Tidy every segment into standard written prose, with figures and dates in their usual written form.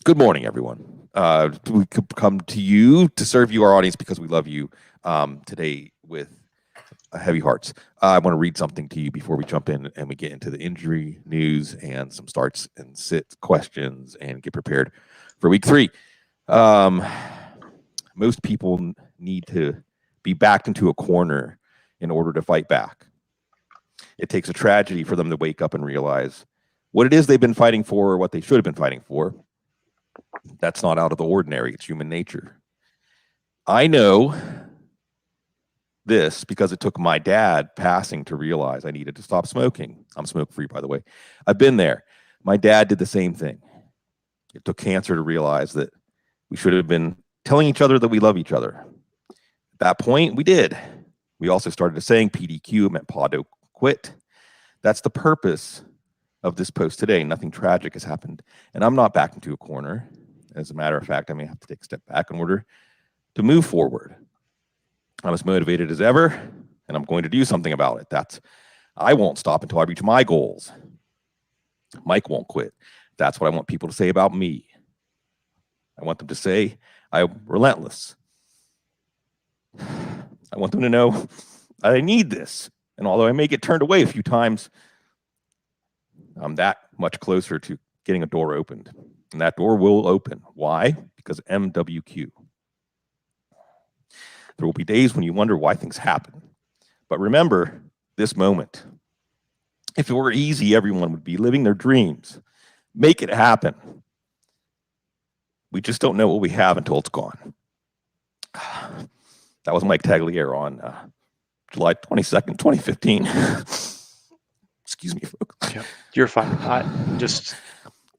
Good morning, everyone. We could come to you to serve you, our audience, because we love you today with heavy hearts. I want to read something to you before we jump in and we get into the injury news and some starts and sit questions and get prepared for week 3. Most people need to be backed into a corner in order to fight back. It takes a tragedy for them to wake up and realize what it is they've been fighting for or what they should have been fighting for. That's not out of the ordinary. It's human nature. I know this because it took my dad passing to realize I needed to stop smoking. I'm smoke-free, by the way. I've been there. My dad did the same thing. It took cancer to realize that we should have been telling each other that we love each other. At that point, we did. We also started saying PDQ, meant Pado quit. That's the purpose of this post today. Nothing tragic has happened. And I'm not backed into a corner. As a matter of fact, I may have to take a step back in order to move forward. I'm as motivated as ever, and I'm going to do something about it. I won't stop until I reach my goals. Mike won't quit. That's what I want people to say about me. I want them to say I'm relentless. I want them to know I need this. And although I may get turned away a few times, I'm that much closer to getting a door opened. And that door will open. Why? Because MWQ. There will be days when you wonder why things happen. But remember this moment. If it were easy, everyone would be living their dreams. Make it happen. We just don't know what we have until it's gone. That was Mike Tagliere on July 22nd, 2015. Excuse me, folks. Yeah, you're fine.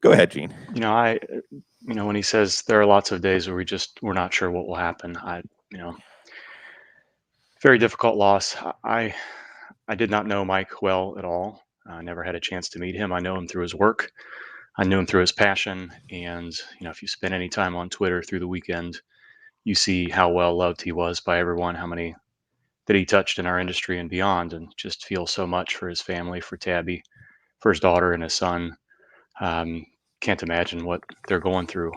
Go ahead, Gene. When he says there are lots of days where we're not sure what will happen. Very difficult loss. I did not know Mike well at all. I never had a chance to meet him. I know him through his work. I knew him through his passion. And, if you spend any time on Twitter through the weekend, you see how well loved he was by everyone, how many that he touched in our industry and beyond, and just feel so much for his family, for Tabby, for his daughter and his son. Can't imagine what they're going through.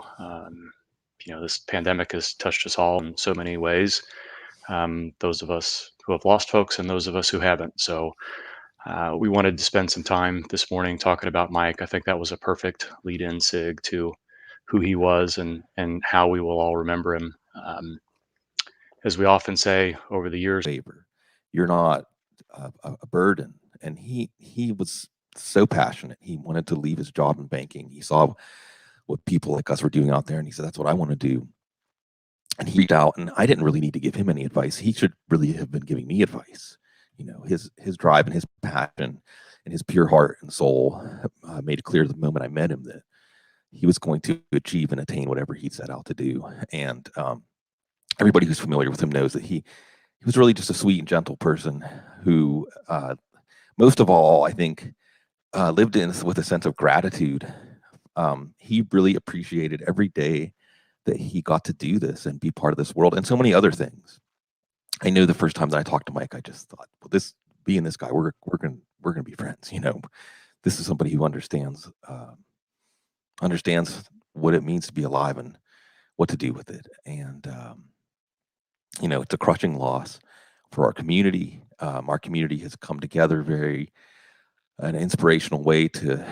This pandemic has touched us all in so many ways. Those of us who have lost folks and those of us who haven't. So we wanted to spend some time this morning talking about Mike. I think that was a perfect lead-in, Sig, to who he was and how we will all remember him. As we often say over the years, you're not a burden. And he was so passionate. He wanted to leave his job in banking. He saw what people like us were doing out there, and he said, that's what I want to do. And he reached out, and I didn't really need to give him any advice. He should really have been giving me advice. His drive and his passion and his pure heart and soul made it clear the moment I met him that he was going to achieve and attain whatever he set out to do. And everybody who's familiar with him knows that he was really just a sweet and gentle person who, most of all, I think, lived with a sense of gratitude. He really appreciated every day that he got to do this and be part of this world and so many other things. I know the first time that I talked to Mike, I just thought, well, this guy, we're gonna be friends. This is somebody who understands what it means to be alive and what to do with it. And it's a crushing loss for our community. Our community has come together an inspirational way to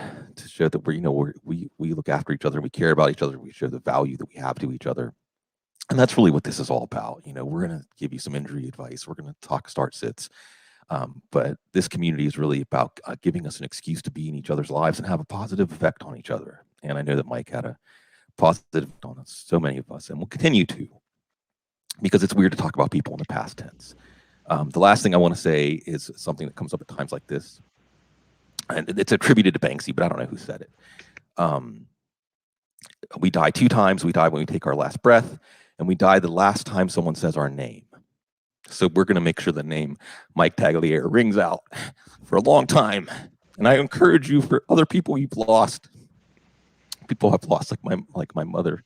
show that we look after each other, we care about each other, we show the value that we have to each other. And that's really what this is all about. We're going to give you some injury advice. We're going to talk start sits. But this community is really about giving us an excuse to be in each other's lives and have a positive effect on each other. And I know that Mike had a positive effect on us, so many of us, and will continue to, because it's weird to talk about people in the past tense. The last thing I want to say is something that comes up at times like this. And it's attributed to Banksy, but I don't know who said it. We die 2 times. We die when we take our last breath, and we die the last time someone says our name. So we're going to make sure the name Mike Tagliere rings out for a long time. And I encourage you, for other people you've lost, people have lost, like my mother,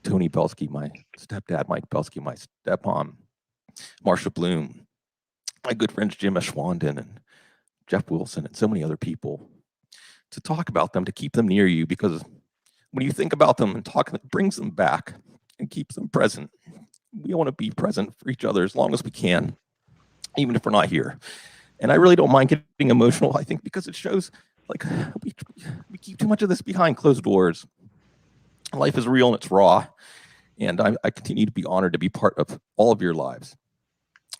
Tony Belsky, my stepdad, Mike Belsky, my stepmom, Marsha Bloom, my good friends Jim Eschwanden and Jeff Wilson and so many other people, to talk about them, to keep them near you, because when you think about them and talk, it brings them back and keeps them present. We want to be present for each other as long as we can, even if we're not here. And I really don't mind getting emotional, I think, because it shows like we keep too much of this behind closed doors. Life is real and it's raw. And I continue to be honored to be part of all of your lives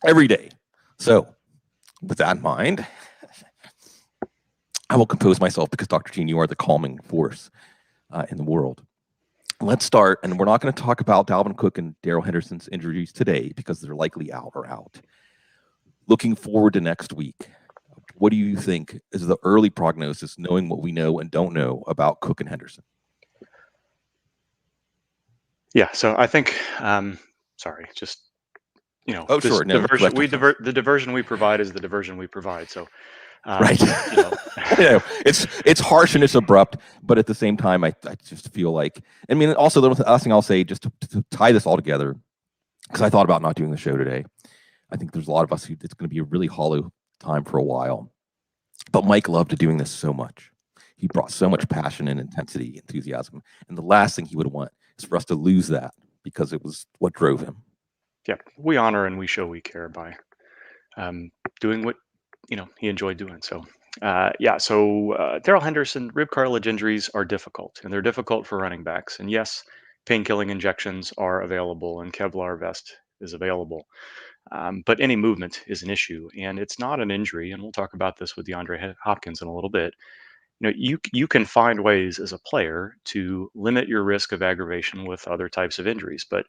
every day. So with that in mind, I will compose myself because Dr. Gene, you are the calming force in the world. Let's start, and we're not going to talk about Dalvin Cook and Darrell Henderson's injuries today because they're likely out. Looking forward to next week, what do you think is the early prognosis, knowing what we know and don't know about Cook and Henderson? Yeah, so I think, just, Oh, sure. No, the diversion we provide is the diversion we provide. So, right. It's harsh and it's abrupt, but at the same time, I just feel like, I mean, also the last thing I'll say, just to tie this all together, because I thought about not doing the show today. I think there's a lot of us who it's going to be a really hollow time for a while. But Mike loved doing this so much. He brought so much passion and intensity, enthusiasm. And the last thing he would want is for us to lose that because it was what drove him. Yeah, we honor and we show we care by doing what he enjoyed doing. So Darrell Henderson, rib cartilage injuries are difficult, and they're difficult for running backs. And yes, pain-killing injections are available, and Kevlar vest is available. But any movement is an issue, and it's not an injury. And we'll talk about this with DeAndre Hopkins in a little bit. You can find ways as a player to limit your risk of aggravation with other types of injuries, but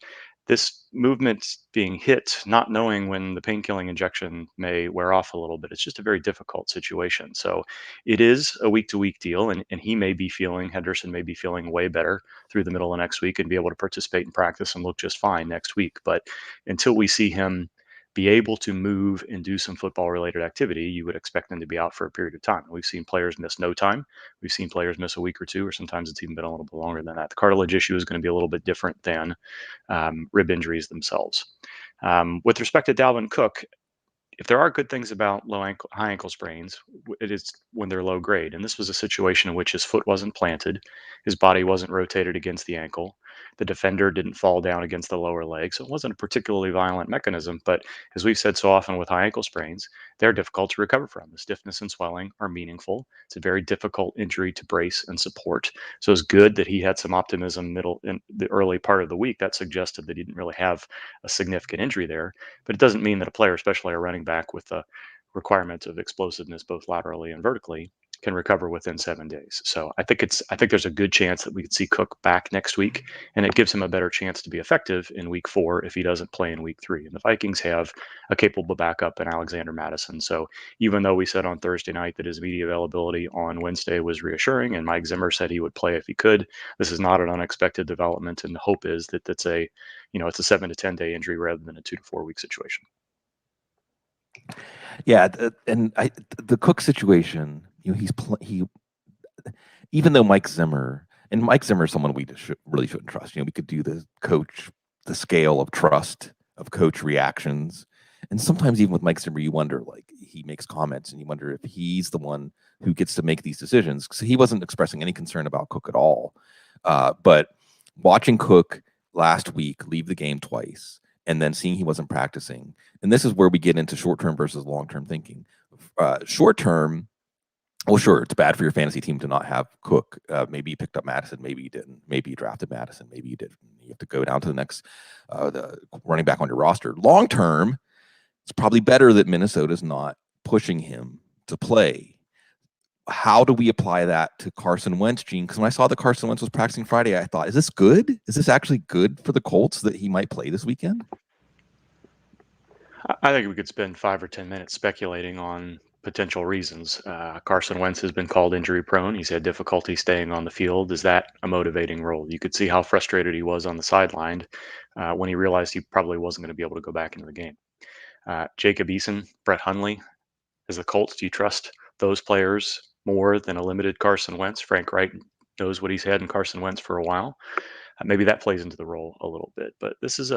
this movement being hit, not knowing when the pain-killing injection may wear off a little bit, it's just a very difficult situation. So it is a week-to-week deal, and Henderson may be feeling way better through the middle of next week and be able to participate in practice and look just fine next week. But until we see him be able to move and do some football related activity, you would expect them to be out for a period of time. We've seen players miss no time. We've seen players miss a week or two, or sometimes it's even been a little bit longer than that. The cartilage issue is going to be a little bit different than rib injuries themselves. With respect to Dalvin Cook, if there are good things about high ankle sprains, it is when they're low grade. And this was a situation in which his foot wasn't planted, his body wasn't rotated against the ankle, the defender didn't fall down against the lower leg. So it wasn't a particularly violent mechanism. But as we've said so often with high ankle sprains, they're difficult to recover from. The stiffness and swelling are meaningful. It's a very difficult injury to brace and support. So it's good that he had some optimism in the early part of the week. That suggested that he didn't really have a significant injury there. But it doesn't mean that a player, especially a running back with the requirement of explosiveness both laterally and vertically, can recover within 7 days. So I think there's a good chance that we could see Cook back next week, and it gives him a better chance to be effective in week 4 if he doesn't play in week 3. And the Vikings have a capable backup in Alexander Mattison. So even though we said on Thursday night that his media availability on Wednesday was reassuring, and Mike Zimmer said he would play if he could, this is not an unexpected development. And the hope is that it's a 7 to 10 day injury rather than a 2 to 4 week situation. Yeah, the Cook situation, even though Mike Zimmer is someone we really shouldn't trust. We could do the scale of trust of coach reactions, and sometimes even with Mike Zimmer, you wonder, like, he makes comments, and you wonder if he's the one who gets to make these decisions, because he wasn't expressing any concern about Cook at all. But watching Cook last week leave the game twice, and then seeing he wasn't practicing. And this is where we get into short-term versus long-term thinking. Short-term, well, sure, it's bad for your fantasy team to not have Cook. Maybe you picked up Madison, maybe you didn't. Maybe you drafted Madison, maybe you didn't. You have to go down to the next the running back on your roster. Long-term, it's probably better that Minnesota's not pushing him to play. How do we apply that to Carson Wentz, Gene? Because when I saw that Carson Wentz was practicing Friday, I thought, is this good? Is this actually good for the Colts that he might play this weekend? I think we could spend 5 or 10 minutes speculating on potential reasons. Carson Wentz has been called injury prone. He's had difficulty staying on the field. Is that a motivating role? You could see how frustrated he was on the sideline when he realized he probably wasn't going to be able to go back into the game. Jacob Eason, Brett Hundley, as the Colts, do you trust those players more than a limited Carson Wentz? Frank Wright knows what he's had in Carson Wentz for a while. Maybe that plays into the role a little bit. But this is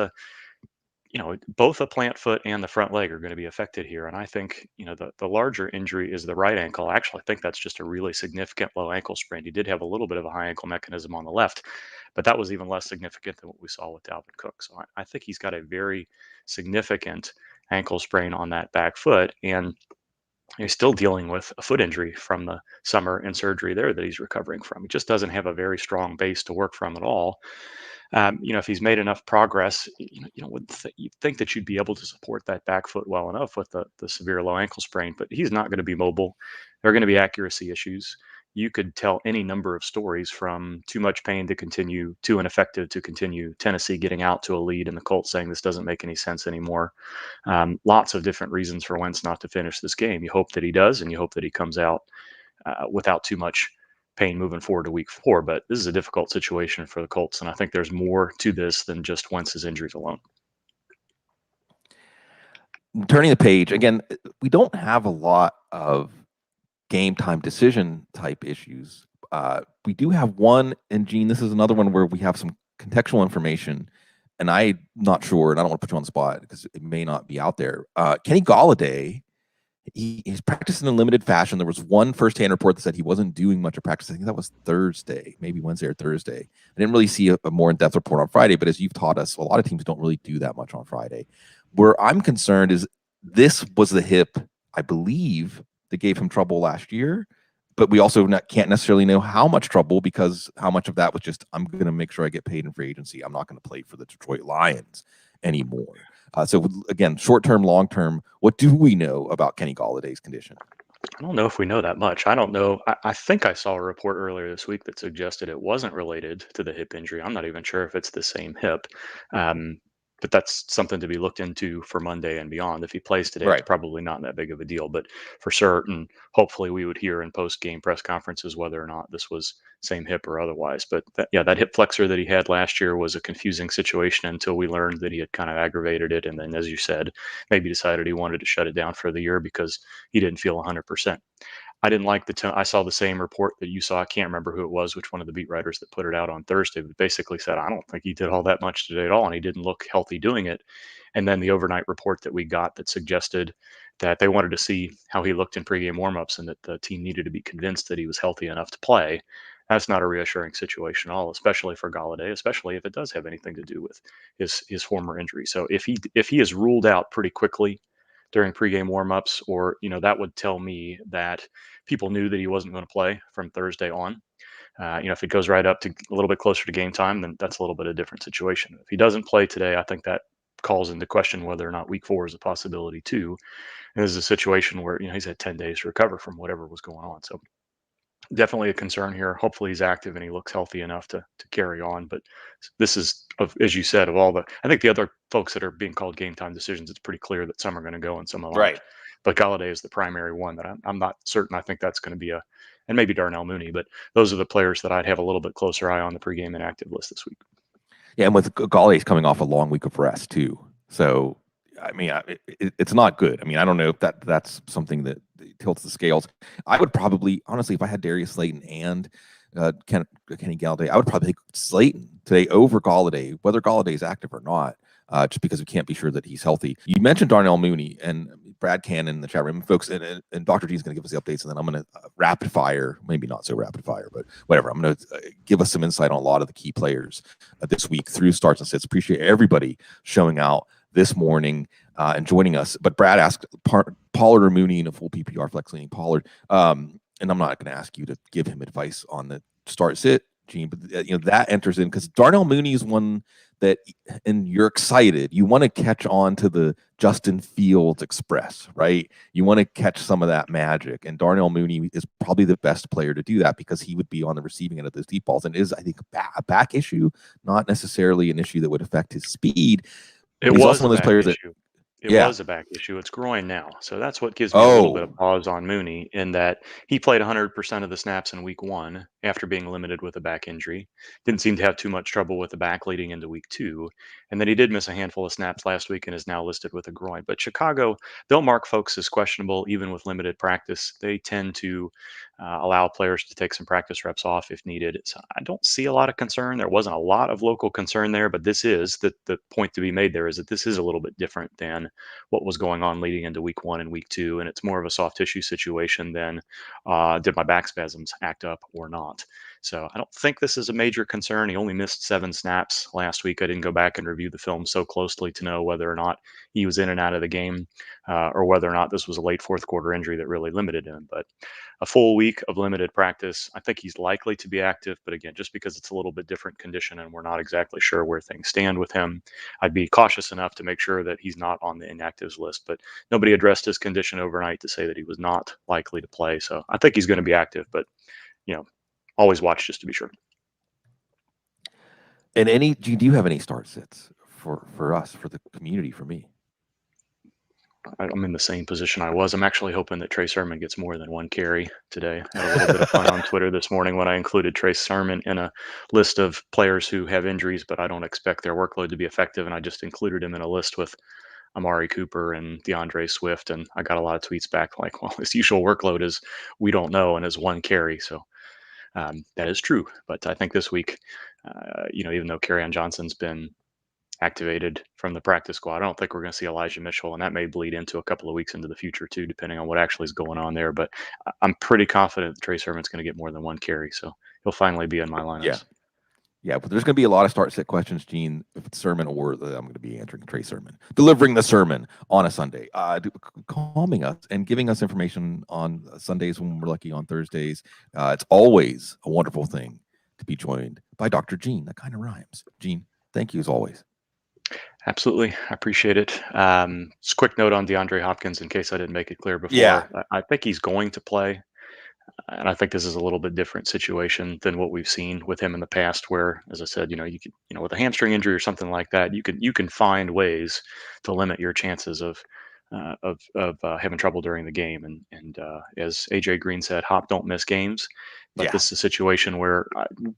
both the plant foot and the front leg are going to be affected here. And I think, the larger injury is the right ankle. Actually, I think that's just a really significant low ankle sprain. He did have a little bit of a high ankle mechanism on the left, but that was even less significant than what we saw with Dalvin Cook. So I think he's got a very significant ankle sprain on that back foot. And he's still dealing with a foot injury from the summer and surgery there that he's recovering from. He just doesn't have a very strong base to work from at all. If he's made enough progress, you'd think that you'd be able to support that back foot well enough with the severe low ankle sprain, but he's not going to be mobile. There are going to be accuracy issues. You could tell any number of stories, from too much pain to continue, too ineffective to continue, Tennessee getting out to a lead, and the Colts saying this doesn't make any sense anymore. Lots of different reasons for Wentz not to finish this game. You hope that he does, and you hope that he comes out without too much pain moving forward to week 4. But this is a difficult situation for the Colts, and I think there's more to this than just Wentz's injuries alone. Turning the page, again, we don't have a lot of game time decision type issues. We do have one, and Gene, this is another one where we have some contextual information, and I'm not sure, and I don't want to put you on the spot because it may not be out there. Kenny Golladay, he's practicing in limited fashion. There was one firsthand report that said he wasn't doing much of practice. I think that was Thursday, maybe Wednesday or Thursday. I didn't really see a more in-depth report on Friday, but as you've taught us, a lot of teams don't really do that much on Friday. Where I'm concerned is this was the hip, I believe, that gave him trouble last year, but we also can't necessarily know how much trouble, because how much of that was just, I'm going to make sure I get paid in free agency. I'm not going to play for the Detroit Lions anymore. So again, short-term, long-term, what do we know about Kenny Galladay's condition? I don't know if we know that much. I don't know. I think I saw a report earlier this week that suggested it wasn't related to the hip injury. I'm not even sure if it's the same hip. But that's something to be looked into for Monday and beyond. If he plays today, Right. It's probably not that big of a deal. But for certain, hopefully we would hear in post-game press conferences whether or not this was same hip or otherwise. But that hip flexor that he had last year was a confusing situation until we learned that he had kind of aggravated it. And then, as you said, maybe decided he wanted to shut it down for the year because he didn't feel 100%. I didn't like the tone. I saw the same report that you saw. I can't remember who it was, which one of the beat writers that put it out on Thursday, but basically said, I don't think he did all that much today at all, and he didn't look healthy doing it. And then the overnight report that we got that suggested that they wanted to see how he looked in pregame warmups and that the team needed to be convinced that he was healthy enough to play. That's not a reassuring situation at all, especially for Golladay, especially if it does have anything to do with his former injury. So if he is ruled out pretty quickly during pregame warmups, or that would tell me that people knew that he wasn't going to play from Thursday on. If it goes right up to a little bit closer to game time, then that's a little bit of a different situation. If he doesn't play today, I think that calls into question whether or not week 4 is a possibility too. And this is a situation where he's had 10 days to recover from whatever was going on. So definitely a concern here. Hopefully he's active and he looks healthy enough to carry on. But this is, as you said, of all I think the other folks that are being called game time decisions, it's pretty clear that some are going to go and some aren't. Right. But Golladay is the primary one that I'm not certain. I think that's going to be and maybe Darnell Mooney, but those are the players that I'd have a little bit closer eye on the pregame inactive list this week. Yeah, and with Galladay's coming off a long week of rest too. So, I mean, it's not good. I mean, I don't know if that's something that tilts the scales. I would probably, honestly, if I had Darius Slayton and Kenny Golladay, I would probably take Slayton today over Golladay, whether Galladay is active or not, just because we can't be sure that he's healthy. You mentioned Darnell Mooney and Brad Cannon in the chat room, folks, and Dr. G is going to give us the updates, and then I'm going to rapid fire, maybe not so rapid fire, but whatever. I'm going to give us some insight on a lot of the key players this week through starts and sits. Appreciate everybody showing out this morning and joining us. But Brad asked Pollard or Mooney in a full PPR flex leaning Pollard, and I'm not going to ask you to give him advice on the start sit, Gene, but that enters in because Darnell Mooney is one that, and you're excited. You want to catch on to the Justin Fields Express, right? You want to catch some of that magic, and Darnell Mooney is probably the best player to do that because he would be on the receiving end of those deep balls, and is, I think, a back issue, not necessarily an issue that would affect his speed. It was also one of those players issue. It was a back issue. It's groin now. So that's what gives me a little bit of pause on Mooney, in that he played 100% of the snaps in week 1 after being limited with a back injury. Didn't seem to have too much trouble with the back leading into week 2. And then he did miss a handful of snaps last week and is now listed with a groin. But Chicago, they'll mark folks as questionable even with limited practice. They tend to allow players to take some practice reps off if needed. So I don't see a lot of concern. There wasn't a lot of local concern there, but this is the point to be made there is that this is a little bit different than what was going on leading into week 1 and week 2. And it's more of a soft tissue situation than did my back spasms act up or not. So I don't think this is a major concern. He only missed 7 snaps last week. I didn't go back and review the film so closely to know whether or not he was in and out of the game or whether or not this was a late fourth quarter injury that really limited him. But a full week of limited practice, I think he's likely to be active. But again, just because it's a little bit different condition and we're not exactly sure where things stand with him, I'd be cautious enough to make sure that he's not on the inactives list. But nobody addressed his condition overnight to say that he was not likely to play. So I think he's going to be active, but always watch just to be sure. And do you have any start sits for us, for the community, for me? I'm in the same position I was. I'm actually hoping that Trey Sermon gets more than 1 carry today. I had a little bit of fun on Twitter this morning when I included Trey Sermon in a list of players who have injuries, but I don't expect their workload to be effective. And I just included him in a list with Amari Cooper and DeAndre Swift. And I got a lot of tweets back like, well, his usual workload is we don't know and is 1 carry. So that is true. But I think this week, even though Kerryon Johnson's been activated from the practice squad, I don't think we're going to see Elijah Mitchell, and that may bleed into a couple of weeks into the future too, depending on what actually is going on there. But I'm pretty confident that Trey Sermon's going to get more than 1 carry, so he'll finally be in my lineups. Yeah, but there's going to be a lot of start sit questions, Gene. If it's Sermon or I'm going to be answering Trey Sermon, delivering the sermon on a Sunday, calming us and giving us information on Sundays when we're lucky on Thursdays. It's always a wonderful thing to be joined by Dr. Gene. That kind of rhymes. Gene, thank you as always. Absolutely. I appreciate it. Just a quick note on DeAndre Hopkins in case I didn't make it clear before. Yeah. I think he's going to play. And I think this is a little bit different situation than what we've seen with him in the past, where, as I said, with a hamstring injury or something like that, you can find ways to limit your chances of having trouble during the game. And as AJ Green said, Hop don't miss games. But this is a situation where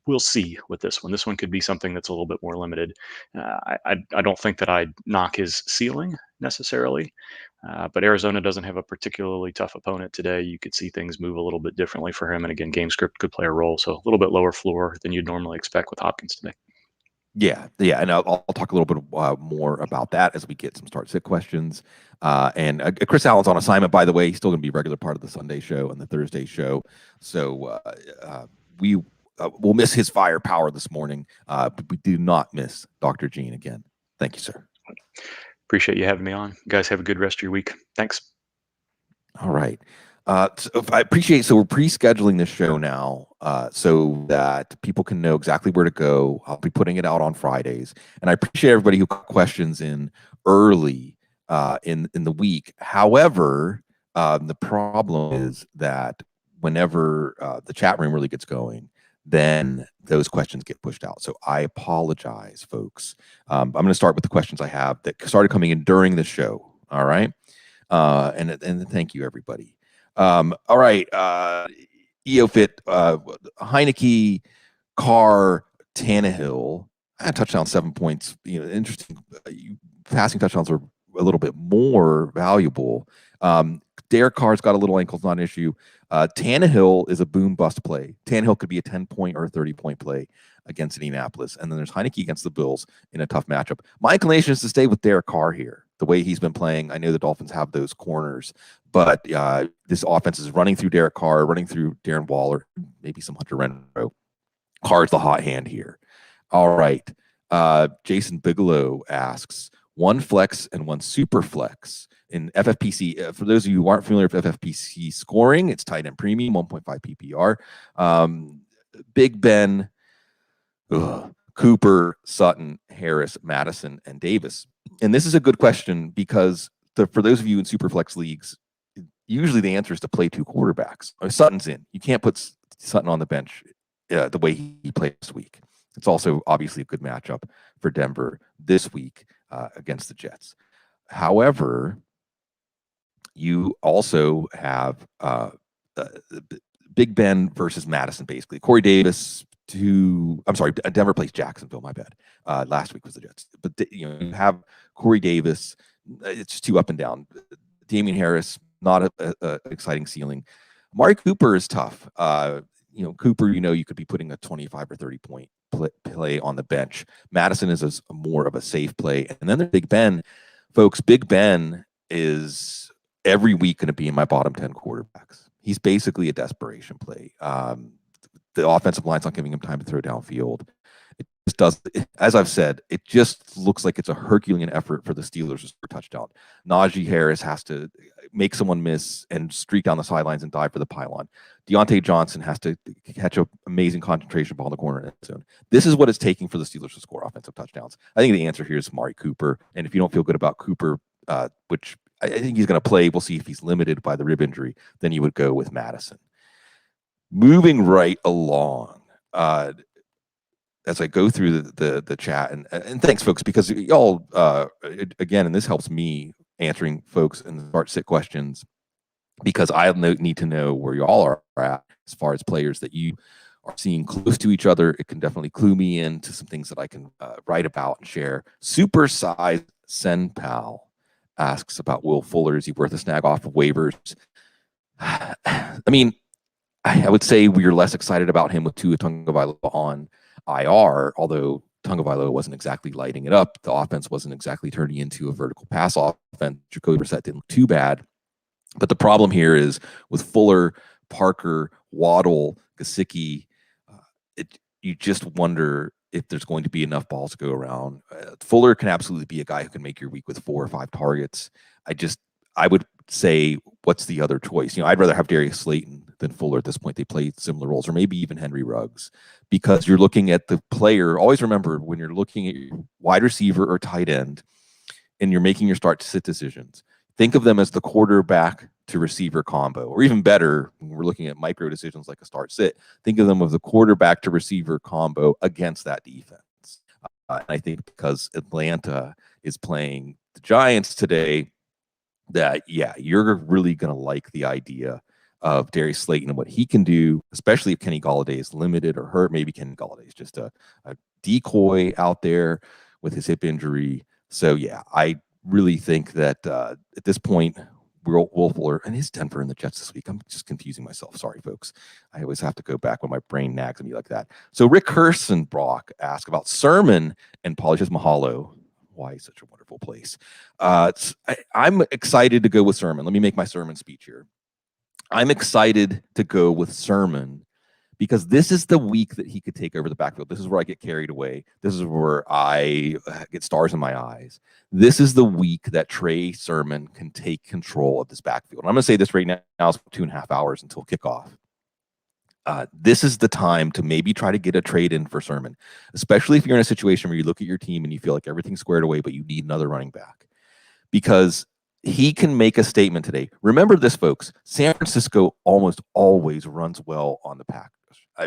we'll see with this one. This one could be something that's a little bit more limited. I don't think that I'd knock his ceiling necessarily. But Arizona doesn't have a particularly tough opponent today. You could see things move a little bit differently for him. And again, game script could play a role. So a little bit lower floor than you'd normally expect with Hopkins today. Yeah. And I'll talk a little bit more about that as we get some start sit questions. And Chris Allen's on assignment, by the way. He's still going to be a regular part of the Sunday show and the Thursday show. So we'll miss his firepower this morning. But we do not miss Dr. Gene again. Thank you, sir. Appreciate you having me on. You guys have a good rest of your week. Thanks. All right. So I appreciate. So we're pre-scheduling this show now, so that people can know exactly where to go. I'll be putting it out on Fridays, and I appreciate everybody who got questions in early in the week. However, the problem is that whenever the chat room really gets going, then those questions get pushed out. So I apologize, folks. I'm going to start with the questions I have that started coming in during the show. All right, and thank you, everybody. All right. EOFit, Heineke, Carr, Tannehill, touchdown, 7 points. Interesting. Passing touchdowns are a little bit more valuable. Derek Carr's got a little ankle, not an issue. Tannehill is a boom bust play. Tannehill could be a 10-point or a 30-point play against Indianapolis. And then there's Heineke against the Bills in a tough matchup. My inclination is to stay with Derek Carr here. The way he's been playing, I know the Dolphins have those corners, but this offense is running through Derek Carr, running through Darren Waller, maybe some Hunter Renfrow. Carr's the hot hand here. All right. Jason Bigelow asks, 1 flex and 1 super flex in FFPC. For those of you who aren't familiar with FFPC scoring, it's tight end premium, 1.5 PPR. Big Ben, Cooper, Sutton, Harris, Madison, and Davis. And this is a good question because for those of you in Superflex leagues, usually the answer is to play 2 quarterbacks. Sutton's in. You can't put Sutton on the bench the way he played this week. It's also obviously a good matchup for Denver this week against the Jets. However, you also have Big Ben versus Madison, basically. Corey Davis Denver plays Jacksonville, my bad. Last week was the Jets. But, you have Corey Davis. It's just too up and down. Damien Harris, not a exciting ceiling. Amari Cooper is tough. Cooper, you could be putting a 25 or 30 point play on the bench. Madison is more of a safe play. And then there's Big Ben. Folks, Big Ben is every week going to be in my bottom 10 quarterbacks. He's basically a desperation play. The offensive line's not giving him time to throw downfield. It just does. As I've said, it just looks like it's a Herculean effort for the Steelers to score a touchdown. Najee Harris has to make someone miss and streak down the sidelines and dive for the pylon. Deontay Johnson has to catch an amazing concentration ball in the corner end zone. This is what it's taking for the Steelers to score offensive touchdowns. I think the answer here is Amari Cooper. And if you don't feel good about Cooper, which I think he's going to play, we'll see if he's limited by the rib injury, then you would go with Madison. Moving right along, as I go through the chat, and thanks, folks, because y'all, again, and this helps me answering folks and start-sit questions, because I need to know where y'all are at as far as players that you are seeing close to each other. It can definitely clue me into some things that I can write about and share. Supersized Senpal asks about Will Fuller. Is he worth a snag off of waivers? I mean, I would say we're less excited about him with Tua Tagovailoa on IR, although Tagovailoa wasn't exactly lighting it up. The offense wasn't exactly turning into a vertical pass offense. Jacoby Brissett didn't look too bad. But the problem here is with Fuller, Parker, Waddle, Gesicki, you just wonder if there's going to be enough balls to go around. Fuller can absolutely be a guy who can make your week with 4 or 5 targets. I would say, what's the other choice? I'd rather have Darius Slayton than Fuller at this point. They play similar roles, or maybe even Henry Ruggs, because you're looking at the player. Always remember, when you're looking at your wide receiver or tight end and you're making your start-to-sit decisions, think of them as the quarterback to receiver combo, or even better, when we're looking at micro decisions like a start-sit, think of them as the quarterback to receiver combo against that defense. And I think because Atlanta is playing the Giants today, that, you're really going to like the idea of Darius Slayton and what he can do, especially if Kenny Golladay is limited or hurt. Maybe Kenny Golladay is just a decoy out there with his hip injury. So, I really think that at this point, Will Fuller, and is Denver in the Jets this week? I'm just confusing myself. Sorry, folks. I always have to go back when my brain nags at me like that. So Rick Kirstenbrock asked about Sermon and Polishes Mahalo. Why such a wonderful place? I'm excited to go with Sermon. Let me make my Sermon speech here. I'm excited to go with Sermon because this is the week that he could take over the backfield. This is where I get carried away. This is where I get stars in my eyes. This is the week that Trey Sermon can take control of this backfield. And I'm going to say this right now. It's 2.5 hours until kickoff. This is the time to maybe try to get a trade in for Sermon, especially if you're in a situation where you look at your team and you feel like everything's squared away, but you need another running back, because he can make a statement today. Remember this, folks. San Francisco almost always runs well on the Packers.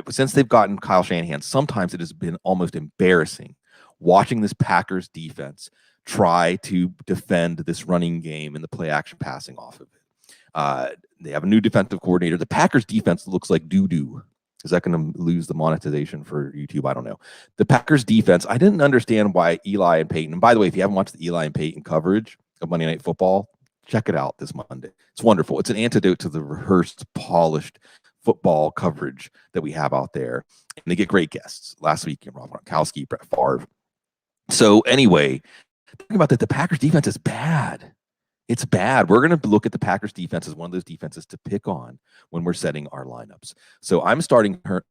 Since they've gotten Kyle Shanahan, sometimes it has been almost embarrassing watching this Packers defense try to defend this running game and the play action passing off of it. They have a new defensive coordinator. The Packers defense looks like doo-doo. Is that going to lose the monetization for YouTube? I don't know. The Packers defense, I didn't understand why Eli and Peyton, and by the way, if you haven't watched the Eli and Peyton coverage of Monday Night Football, check it out this Monday. It's wonderful. It's an antidote to the rehearsed, polished football coverage that we have out there. And they get great guests. Last week, Rob Gronkowski, Brett Favre. So anyway, talking about that, the Packers defense is bad. It's bad. We're going to look at the Packers defense as one of those defenses to pick on when we're setting our lineups. So I'm starting her.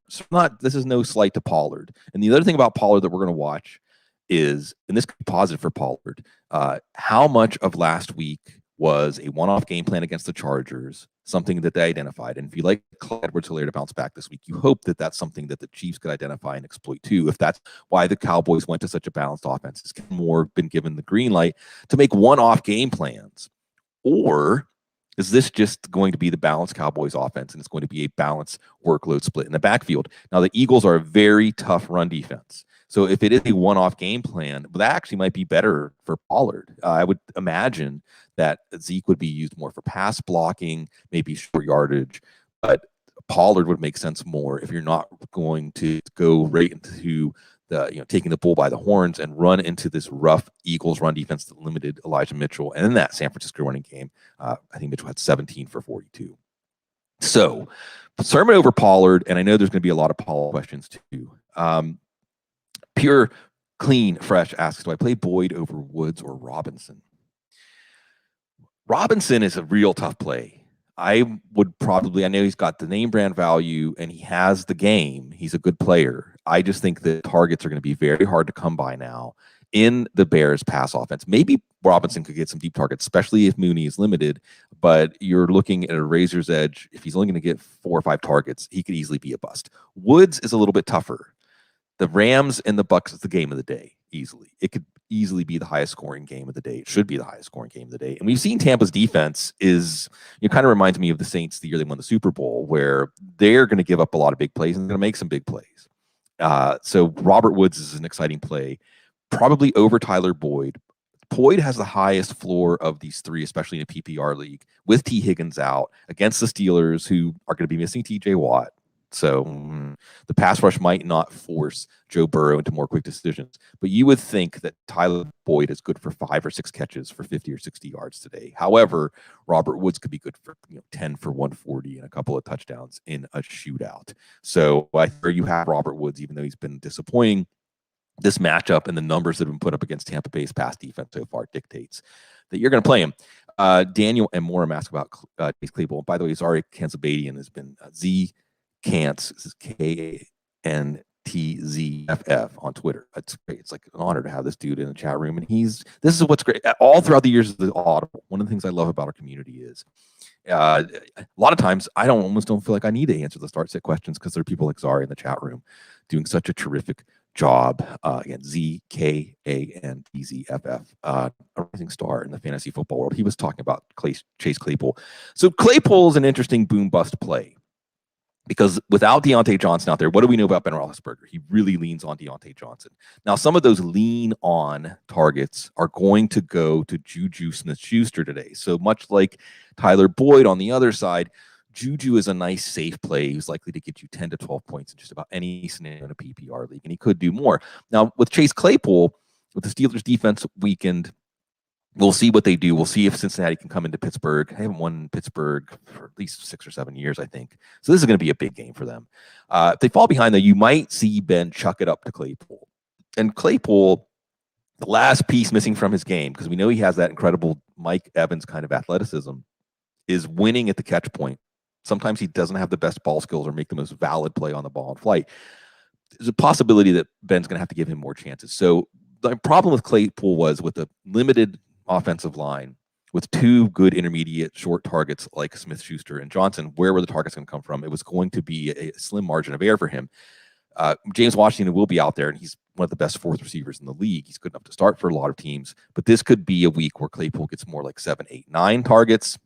This is no slight to Pollard. And the other thing about Pollard that we're going to watch is, and this could be positive for Pollard, how much of last week was a one-off game plan against the Chargers, something that they identified. And if you like Clyde Edwards-Helaire to bounce back this week, you hope that that's something that the Chiefs could identify and exploit too. If that's why the Cowboys went to such a balanced offense, it's more been given the green light to make one-off game plans. Or is this just going to be the balanced Cowboys offense, and it's going to be a balanced workload split in the backfield? Now, the Eagles are a very tough run defense. So if it is a one-off game plan, that actually might be better for Pollard. I would imagine that Zeke would be used more for pass blocking, maybe short yardage. But Pollard would make sense more if you're not going to go right into the, taking the bull by the horns and run into this rough Eagles run defense that limited Elijah Mitchell. And in that San Francisco running game, I think Mitchell had 17 for 42. So Sermon over Pollard, and I know there's going to be a lot of Pollard questions too. Pure Clean Fresh asks, do I play Boyd over Woods or Robinson? Robinson is a real tough play. I know he's got the name brand value and he has the game. He's a good player. I just think the targets are going to be very hard to come by now in the Bears pass offense. Maybe Robinson could get some deep targets, especially if Mooney is limited, but you're looking at a razor's edge. If he's only going to get 4 or 5 targets, he could easily be a bust. Woods is a little bit tougher. The Rams and the Bucs is the game of the day, easily. It could easily be the highest scoring game of the day. It should be the highest scoring game of the day. And we've seen Tampa's defense kind of reminds me of the Saints the year they won the Super Bowl, where they're going to give up a lot of big plays and they're going to make some big plays. So Robert Woods is an exciting play, probably over Tyler Boyd. Boyd has the highest floor of these three, especially in a PPR league, with T. Higgins out against the Steelers, who are going to be missing TJ Watt. So the pass rush might not force Joe Burrow into more quick decisions, but you would think that Tyler Boyd is good for 5 or 6 catches for 50 or 60 yards today. However, Robert Woods could be good for 10 for 140 and a couple of touchdowns in a shootout. So I think you have Robert Woods, even though he's been disappointing. This matchup and the numbers that have been put up against Tampa Bay's pass defense so far dictates that you're going to play him. Daniel and Moram ask about Chase Claypool. By the way, Zari Kansabadian has been Z Kantz, this is KNTZFF on Twitter. That's great. It's like an honor to have this dude in the chat room. And this is what's great. All throughout the years of the Audible, one of the things I love about our community is a lot of times I almost don't feel like I need to answer the start set questions because there are people like Zari in the chat room doing such a terrific job. Again, ZKANTZFF, a rising star in the fantasy football world. He was talking about Chase Claypool. So Claypool is an interesting boom bust play. Because without Deontay Johnson out there, what do we know about Ben Roethlisberger? He really leans on Deontay Johnson. Now, some of those lean-on targets are going to go to Juju Smith-Schuster today. So much like Tyler Boyd on the other side, Juju is a nice, safe play. He's likely to get you 10 to 12 points in just about any scenario in a PPR league, and he could do more. Now, with Chase Claypool, with the Steelers' defense weakened, we'll see what they do. We'll see if Cincinnati can come into Pittsburgh. They haven't won Pittsburgh for at least 6 or 7 years, I think. So this is going to be a big game for them. If they fall behind, though, you might see Ben chuck it up to Claypool. And Claypool, the last piece missing from his game, because we know he has that incredible Mike Evans kind of athleticism, is winning at the catch point. Sometimes he doesn't have the best ball skills or make the most valid play on the ball in flight. There's a possibility that Ben's going to have to give him more chances. So the problem with Claypool was with the limited offensive line with 2 good intermediate short targets like Smith-Schuster and Johnson, where were the targets going to come from? It was going to be a slim margin of error for him. James Washington will be out there, and he's one of the best 4th receivers in the league. He's good enough to start for a lot of teams, but this could be a week where Claypool gets more like 7, 8, 9 targets.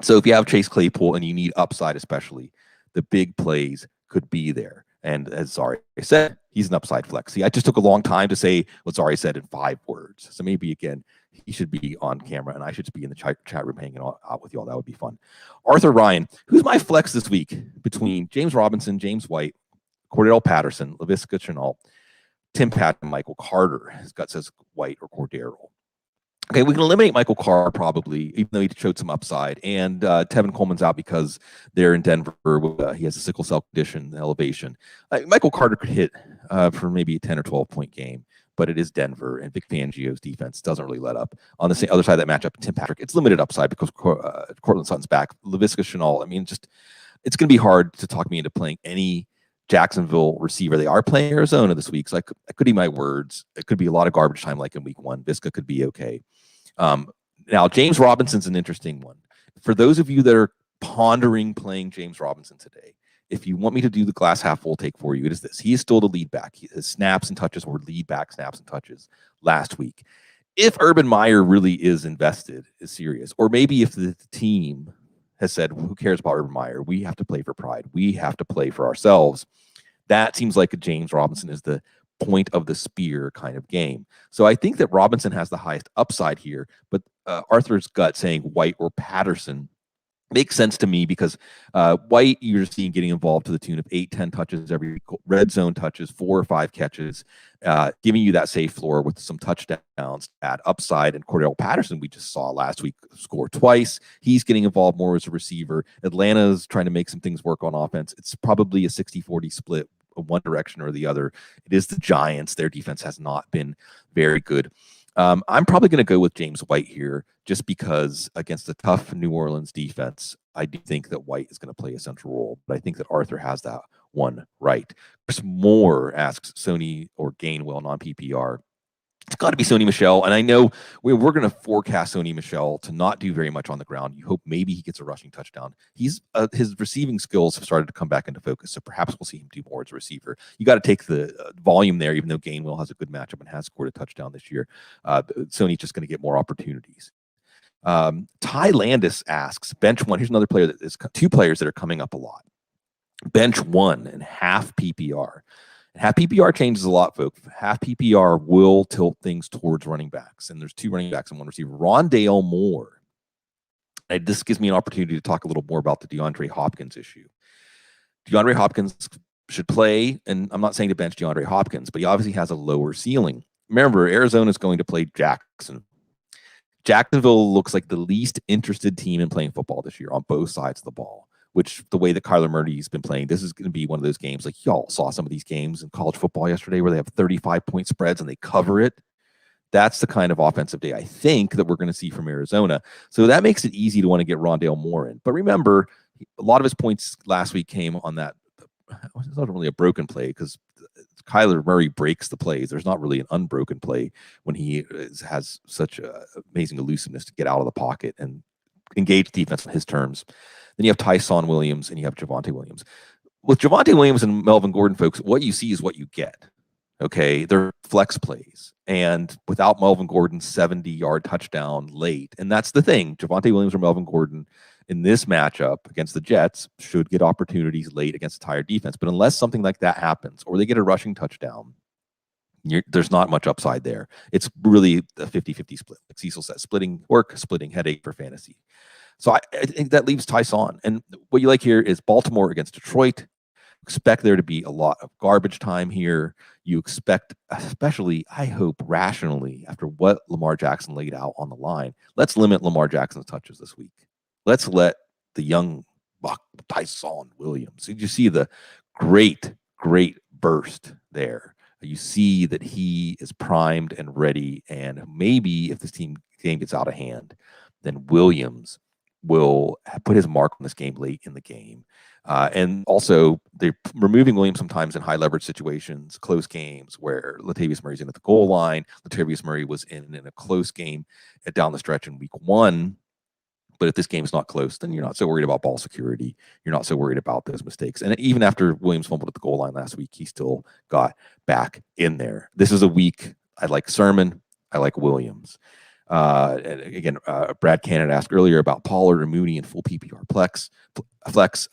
So if you have Chase Claypool and you need upside, especially, the big plays could be there. And as Zari said, he's an upside flex. See, I just took a long time to say what Zari said in 5 words. So maybe, again, he should be on camera, and I should just be in the chat room hanging out with you all. That would be fun. Arthur Ryan, who's my flex this week between James Robinson, James White, Cordell Patterson, Laviska Shenault, Tim Patton, Michael Carter. His gut says White or Cordero. Okay, we can eliminate Michael Carr probably, even though he showed some upside. And Tevin Coleman's out because they're in Denver. He has a sickle cell condition, elevation. Michael Carter could hit for maybe a 10 or 12-point game, but it is Denver, and Vic Fangio's defense doesn't really let up. On the other side of that matchup, Tim Patrick, it's limited upside because Cortland Sutton's back. Laviska Shenault, I mean, it's going to be hard to talk me into playing any Jacksonville receiver. They are playing Arizona this week, so I could be my words. It could be a lot of garbage time like in week 1. Visca could be okay. Now, James Robinson's an interesting one. For those of you that are pondering playing James Robinson today, if you want me to do the glass half full take for you, it is this. He is still the lead back. His snaps and touches were lead back snaps and touches last week. If Urban Meyer really is serious, or maybe if the team has said, who cares about Urban Meyer? We have to play for pride. We have to play for ourselves. That seems like a James Robinson is the point of the spear kind of game. So I think that Robinson has the highest upside here, but Arthur's gut saying White or Patterson Makes sense to me because White, you're seeing getting involved to the tune of 8-10 touches every week, red zone touches, 4 or 5 catches, giving you that safe floor with some touchdowns at upside. And Cordell Patterson, we just saw last week, score twice. He's getting involved more as a receiver. Atlanta's trying to make some things work on offense. It's probably a 60-40 split, one direction or the other. It is the Giants. Their defense has not been very good. I'm probably going to go with James White here just because against a tough New Orleans defense, I do think that White is going to play a central role, but I think that Arthur has that one right. Chris Moore asks Sony or Gainwell non-PPR. It's got to be Sony Michel. And I know we're going to forecast Sony Michel to not do very much on the ground. You hope maybe he gets a rushing touchdown. His receiving skills have started to come back into focus, so perhaps we'll see him do more as a receiver. You got to take the volume there, even though Gainwell has a good matchup and has scored a touchdown this year. Sony's just going to get more opportunities. Ty Landis asks, bench one. Here's another player that is two players that are coming up a lot. Bench one and half PPR. Half PPR changes a lot, folks. Half PPR will tilt things towards running backs, and there's 2 running backs and 1 receiver. Rondale Moore. And this gives me an opportunity to talk a little more about the DeAndre Hopkins issue. DeAndre Hopkins should play, and I'm not saying to bench DeAndre Hopkins, but he obviously has a lower ceiling. Remember, Arizona is going to play Jackson. Jacksonville looks like the least interested team in playing football this year on both sides of the ball. Which the way that Kyler Murray's been playing, this is going to be one of those games like y'all saw some of these games in college football yesterday where they have 35-point spreads and they cover it. That's the kind of offensive day I think that we're going to see from Arizona. So that makes it easy to want to get Rondale Moore in. But remember, a lot of his points last week came on that. It's not really a broken play because Kyler Murray breaks the plays. There's not really an unbroken play when he has such amazing elusiveness to get out of the pocket and engage defense on his terms. Then you have Tyson Williams and you have Javontae Williams. With Javontae Williams and Melvin Gordon, folks, what you see is what you get. Okay, they're flex plays. And without Melvin Gordon's 70-yard touchdown late, and that's the thing, Javontae Williams or Melvin Gordon in this matchup against the Jets should get opportunities late against a tired defense. But unless something like that happens or they get a rushing touchdown, there's not much upside there. It's really a 50-50 split. Like Cecil says, splitting work, splitting headache for fantasy. So I think that leaves Tyson. And what you like here is Baltimore against Detroit. Expect there to be a lot of garbage time here. You expect, especially, I hope, rationally, after what Lamar Jackson laid out on the line, let's limit Lamar Jackson's touches this week. Let's let the young buck Tyson Williams. Did you see the great burst there? You see that he is primed and ready. And maybe if this game gets out of hand, then Williams will put his mark on this game late in the game. And also, they're removing Williams sometimes in high leverage situations, close games where Latavius Murray's in at the goal line. Latavius Murray was in a close game down the stretch in week 1. But if this game's not close, then you're not so worried about ball security. You're not so worried about those mistakes. And even after Williams fumbled at the goal line last week, he still got back in there. This is a week I like Sermon. I like Williams. And again, Brad Cannon asked earlier about Pollard or Mooney in full PPR flex.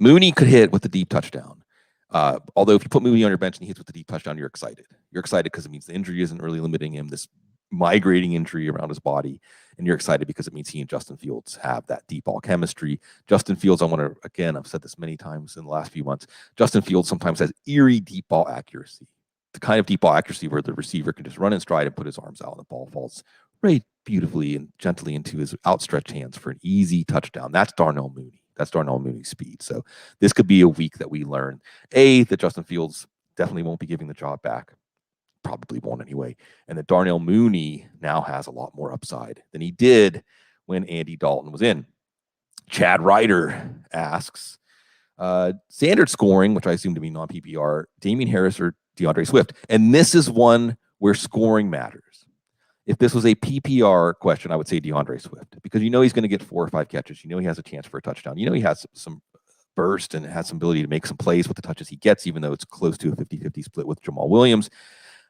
Mooney could hit with the deep touchdown. Although if you put Mooney on your bench and he hits with the deep touchdown, you're excited. You're excited because it means the injury isn't really limiting him, this migrating injury around his body. And you're excited because it means he and Justin Fields have that deep ball chemistry. Justin Fields, I've said this many times in the last few months, Justin Fields sometimes has eerie deep ball accuracy. The kind of deep ball accuracy where the receiver can just run in stride and put his arms out and the ball falls right beautifully and gently into his outstretched hands for an easy touchdown. That's Darnell Mooney. That's Darnell Mooney's speed. So this could be a week that we learn, that Justin Fields definitely won't be giving the job back. Probably won't anyway. And that Darnell Mooney now has a lot more upside than he did when Andy Dalton was in. Chad Ryder asks, standard scoring, which I assume to be non-PPR, Damien Harris or DeAndre Swift. And this is one where scoring matters. If this was a PPR question, I would say DeAndre Swift, because he's going to get 4 or 5 catches. He has a chance for a touchdown. He has some burst and has some ability to make some plays with the touches he gets, even though it's close to a 50-50 split with Jamal Williams.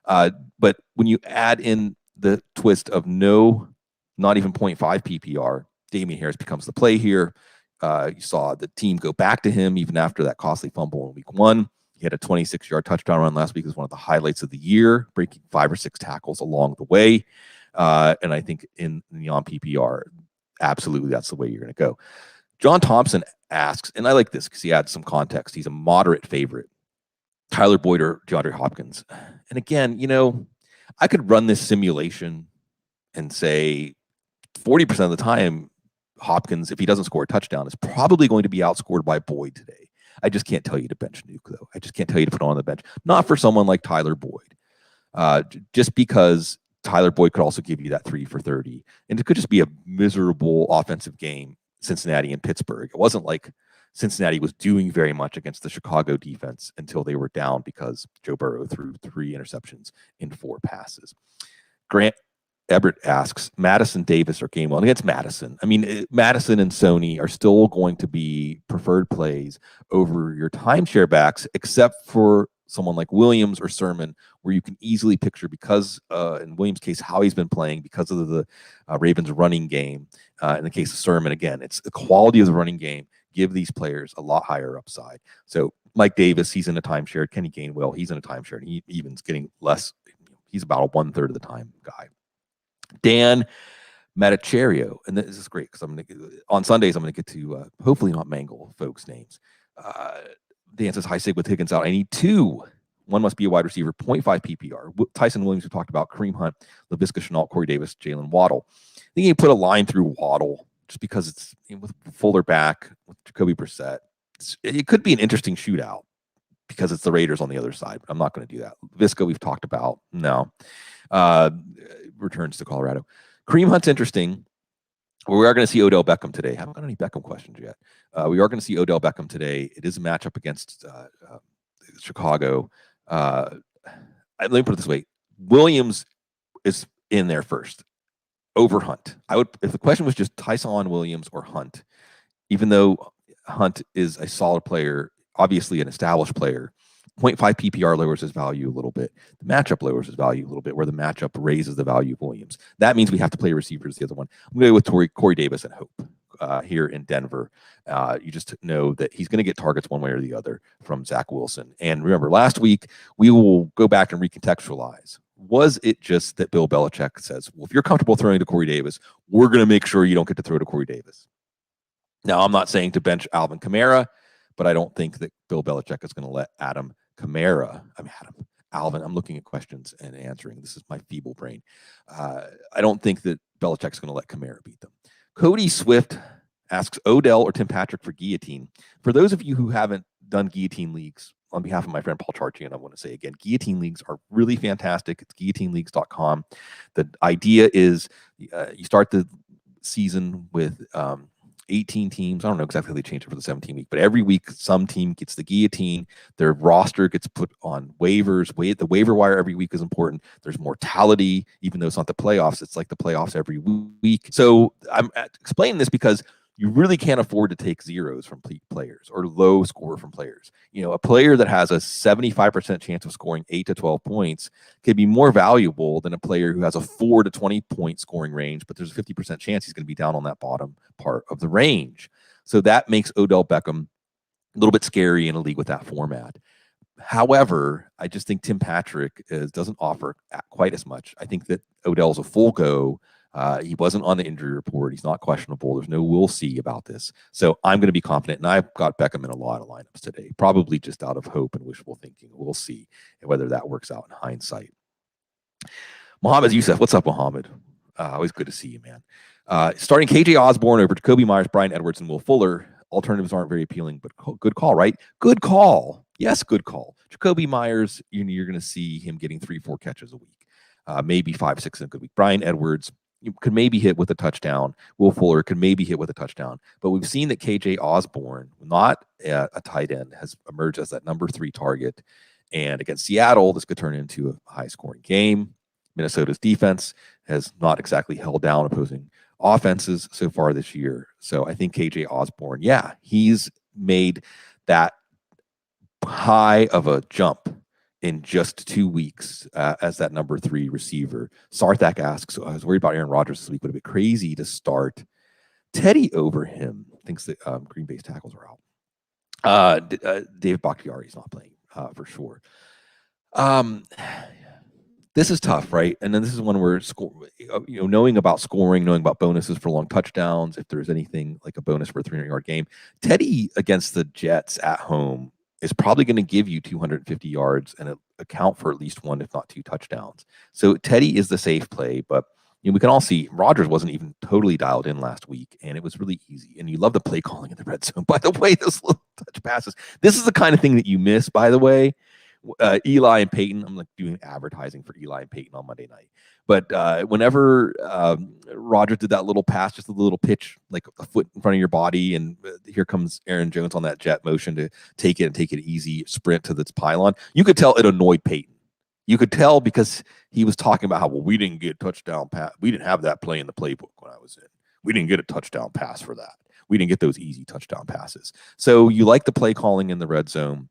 But when you add in the twist of not even 0.5 PPR, Damien Harris becomes the play here. You saw the team go back to him even after that costly fumble in week 1. He had a 26-yard touchdown run last week. It was one of the highlights of the year, breaking 5 or 6 tackles along the way. And I think in non-PPR, absolutely that's the way you're going to go. John Thompson asks, and I like this because he adds some context. He's a moderate favorite. Tyler Boyd or DeAndre Hopkins. And again, I could run this simulation and say 40% of the time, Hopkins, if he doesn't score a touchdown, is probably going to be outscored by Boyd today. I just can't tell you to bench Nuke, though. I just can't tell you to put on the bench. Not for someone like Tyler Boyd. Just because Tyler Boyd could also give you that 3 for 30. And it could just be a miserable offensive game, Cincinnati and Pittsburgh. It wasn't like Cincinnati was doing very much against the Chicago defense until they were down because Joe Burrow threw 3 interceptions in 4 passes. Grant Everett asks, Madison Davis or Gainwell? Against Madison. I mean, Madison and Sony are still going to be preferred plays over your timeshare backs, except for someone like Williams or Sermon, where you can easily picture, because in Williams' case, how he's been playing because of the Ravens running game. In the case of Sermon, again, it's the quality of the running game. Give these players a lot higher upside. So Mike Davis, he's in a timeshare. Kenny Gainwell, he's in a timeshare, and he even's getting less. He's about a 1/3 of the time guy. Dan Matacherio, and this is great because on Sundays I'm going to get to hopefully not mangle folks' names. Dan says, "Hi, Sig, with Higgins out, I need 2. One must be a wide receiver, 0.5 PPR. Tyson Williams, we talked about, Kareem Hunt, Laviska Shenault, Corey Davis, Jalen Waddle. I think you put a line through Waddle just because it's with Fuller back, with Jacoby Brissett. It could be an interesting shootout because it's the Raiders on the other side. But I'm not going to do that. Visca, we've talked about. No. Returns to Colorado. Kareem Hunt's interesting. We are going to see Odell Beckham today. Haven't got any Beckham questions yet. We are going to see Odell Beckham today. It is a matchup against Chicago. Let me put it this way. Williams is in there first over Hunt. I would, if the question was just Tyson Williams or Hunt, even though Hunt is a solid player, obviously an established player, 0.5 PPR lowers his value a little bit. The matchup lowers his value a little bit, where the matchup raises the value of Williams. That means we have to play receivers the other one. I'm going to go with Corey Davis and Hope here in Denver. You just know that he's going to get targets one way or the other from Zach Wilson. And remember, last week, we will go back and recontextualize. Was it just that Bill Belichick says, well, if you're comfortable throwing to Corey Davis, we're going to make sure you don't get to throw to Corey Davis? Now, I'm not saying to bench Alvin Kamara, but I don't think that Bill Belichick is going to let Alvin, I'm looking at questions and answering. This is my feeble brain. I don't think that Belichick's going to let Kamara beat them. Cody Swift asks Odell or Tim Patrick for guillotine. For those of you who haven't done guillotine leagues, on behalf of my friend Paul Charchian, I want to say again, guillotine leagues are really fantastic. It's guillotineleagues.com. The idea is you start the season with 18 teams. I don't know exactly how they changed it for the 17 week, but every week some team gets the guillotine. Their roster gets put on waivers. The waiver wire every week is important. There's mortality, even though it's not the playoffs. It's like the playoffs every week. So I'm explaining this because you really can't afford to take zeros from players or low score from players. A player that has a 75% chance of scoring 8 to 12 points could be more valuable than a player who has a 4 to 20 point scoring range, but there's a 50% chance he's going to be down on that bottom part of the range. So that makes Odell Beckham a little bit scary in a league with that format. However, I just think Tim Patrick doesn't offer quite as much. I think that Odell's a full go. He wasn't on the injury report. He's not questionable. There's no we'll see about this. So I'm going to be confident. And I've got Beckham in a lot of lineups today, probably just out of hope and wishful thinking. We'll see whether that works out in hindsight. Mohammed Youssef, what's up, Mohammed? Always good to see you, man. Starting KJ Osborne over Jacoby Myers, Brian Edwards, and Will Fuller. Alternatives aren't very appealing, but good call, right? Good call. Yes, good call. Jacoby Myers, you're going to see him getting 3-4 catches a week, maybe 5-6 in a good week. Brian Edwards, you could maybe hit with a touchdown. Will Fuller could maybe hit with a touchdown. But we've seen that KJ Osborne, not a tight end, has emerged as that number 3 target. And against Seattle, this could turn into a high-scoring game. Minnesota's defense has not exactly held down opposing offenses so far this year. So I think KJ Osborne, he's made that high of a jump in just 2 weeks as that number 3 receiver. Sarthak asks, I was worried about Aaron Rodgers this week. Would it be crazy to start Teddy over him? Thinks that Green Bay's tackles are out. David Bakhtiari is not playing for sure. This is tough, right? And then this is one where knowing about scoring, knowing about bonuses for long touchdowns, if there's anything like a bonus for a 300-yard game, Teddy against the Jets at home is probably going to give you 250 yards and account for at least one, if not two touchdowns. So Teddy is the safe play, but we can all see Rodgers wasn't even totally dialed in last week, and it was really easy. And you love the play calling in the red zone. By the way, those little touch passes. This is the kind of thing that you miss, by the way. Eli and Peyton, I'm like doing advertising for Eli and Peyton on Monday night. But whenever Rodgers did that little pass, just a little pitch, like a foot in front of your body, and here comes Aaron Jones on that jet motion to take it and take it easy, sprint to this pylon, you could tell it annoyed Peyton. You could tell because he was talking about how, well, we didn't get touchdown pass. We didn't have that play in the playbook when I was in. We didn't get a touchdown pass for that. We didn't get those easy touchdown passes. So you like the play calling in the red zone.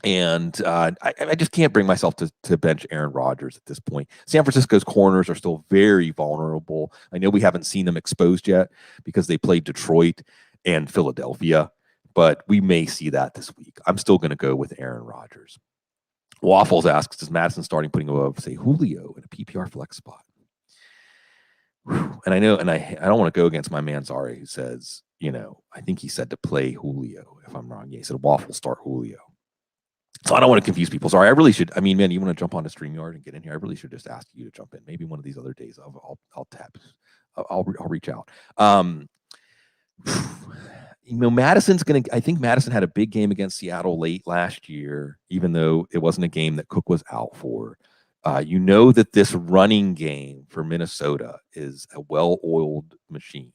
And I just can't bring myself to bench Aaron Rodgers at this point. San Francisco's corners are still very vulnerable. I know we haven't seen them exposed yet because they played Detroit and Philadelphia, but we may see that this week. I'm still going to go with Aaron Rodgers. Waffles asks, is Madison starting putting above, say, Julio in a PPR flex spot? Whew. And I know, and I don't want to go against my man Zari, who says, I think he said to play Julio, if I'm wrong. Yeah, he said Waffle start Julio. So I don't want to confuse people. Sorry, I really should. I mean, man, you want to jump on a StreamYard and get in here? I really should just ask you to jump in. Maybe one of these other days, I'll tap. I'll reach out. Madison's gonna. I think Madison had a big game against Seattle late last year, even though it wasn't a game that Cook was out for. That this running game for Minnesota is a well-oiled machine.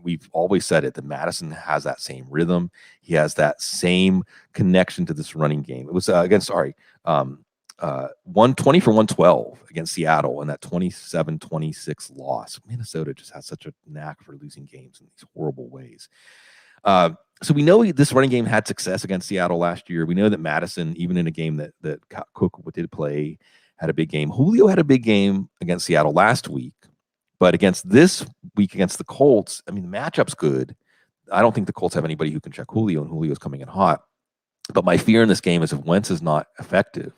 We've always said it, that Madison has that same rhythm. He has that same connection to this running game. It was 120 for 112 against Seattle and that 27-26 loss. Minnesota just has such a knack for losing games in these horrible ways. So we know this running game had success against Seattle last year. We know that Madison, even in a game that Cook did play, had a big game. Julio had a big game against Seattle last week. But against this week, against the Colts, I mean, the matchup's good. I don't think the Colts have anybody who can check Julio, and Julio's coming in hot. But my fear in this game is if Wentz is not effective,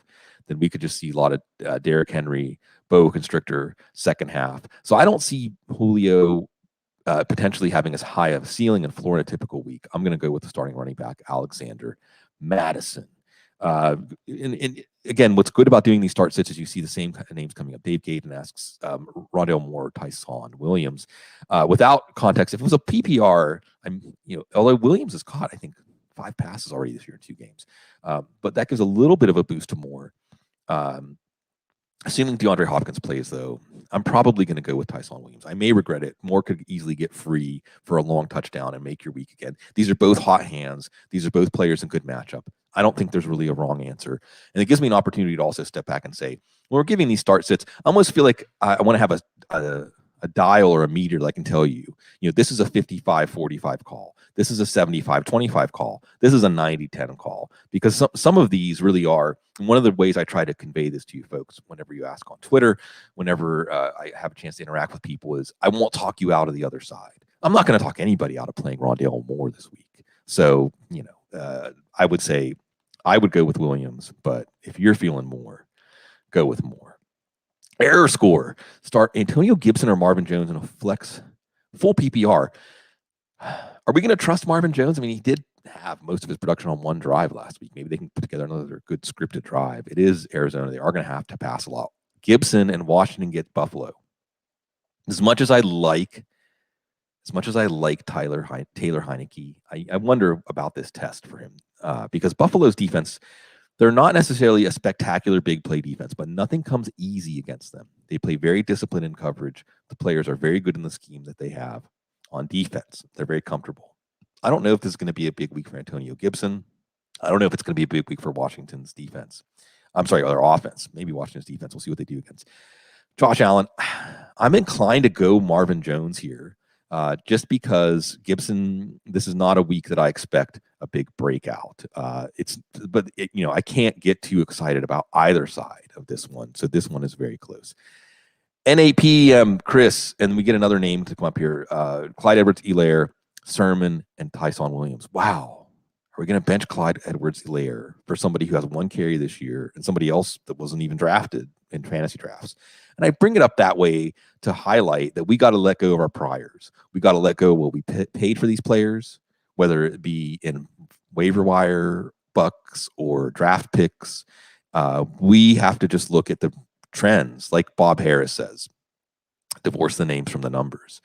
then we could just see a lot of Derrick Henry, boa constrictor, second half. So I don't see Julio potentially having as high of a ceiling and floor in a typical week. I'm going to go with the starting running back, Alexander Madison. And again, what's good about doing these start sits is you see the same kind of names coming up. Dave Gaten asks Rondale Moore, Tyson Williams. Without context, if it was a PPR, although Williams has caught, I think, 5 passes already this year in 2 games. But that gives a little bit of a boost to Moore. Assuming DeAndre Hopkins plays, though, I'm probably going to go with Tyson Williams. I may regret it. Moore could easily get free for a long touchdown and make your week again. These are both hot hands. These are both players in good matchup. I don't think there's really a wrong answer. And it gives me an opportunity to also step back and say, when we're giving these start sits, I almost feel like I want to have a dial or a meter that I can tell you, this is a 55-45 call. This is a 75-25 call. This is a 90-10 call. Because some of these really are, and one of the ways I try to convey this to you folks, whenever you ask on Twitter, whenever I have a chance to interact with people, is I won't talk you out of the other side. I'm not going to talk anybody out of playing Rondale Moore this week. So, I would say I would go with Williams, but if you're feeling Moore, go with Moore. Error score. Start Antonio Gibson or Marvin Jones in a flex full PPR. Are we going to trust Marvin Jones? I mean, he did have most of his production on one drive last week. Maybe they can put together another good scripted drive. It is Arizona. They are going to have to pass a lot. Gibson and Washington get Buffalo. As much as I like Taylor Heineke, I wonder about this test for him because Buffalo's defense, they're not necessarily a spectacular big play defense, but nothing comes easy against them. They play very disciplined in coverage. The players are very good in the scheme that they have on defense. They're very comfortable. I don't know if this is going to be a big week for Antonio Gibson. I don't know if it's going to be a big week for Washington's defense. I'm sorry, their offense. Maybe Washington's defense. We'll see what they do against Josh Allen. I'm inclined to go Marvin Jones here. Just because Gibson, this is not a week that I expect a big breakout. I can't get too excited about either side of this one. So this one is very close. NAP, Chris, and we get another name to come up here. Clyde Edwards-Helaire, Sermon, and Tyson Williams. Wow. Are we going to bench Clyde Edwards-Helaire for somebody who has 1 carry this year and somebody else that wasn't even drafted in fantasy drafts? And I bring it up that way to highlight that we got to let go of our priors. We got to let go of what we paid for these players, whether it be in waiver wire bucks or draft picks. We have to just look at the trends, like Bob Harris says, divorce the names from the numbers.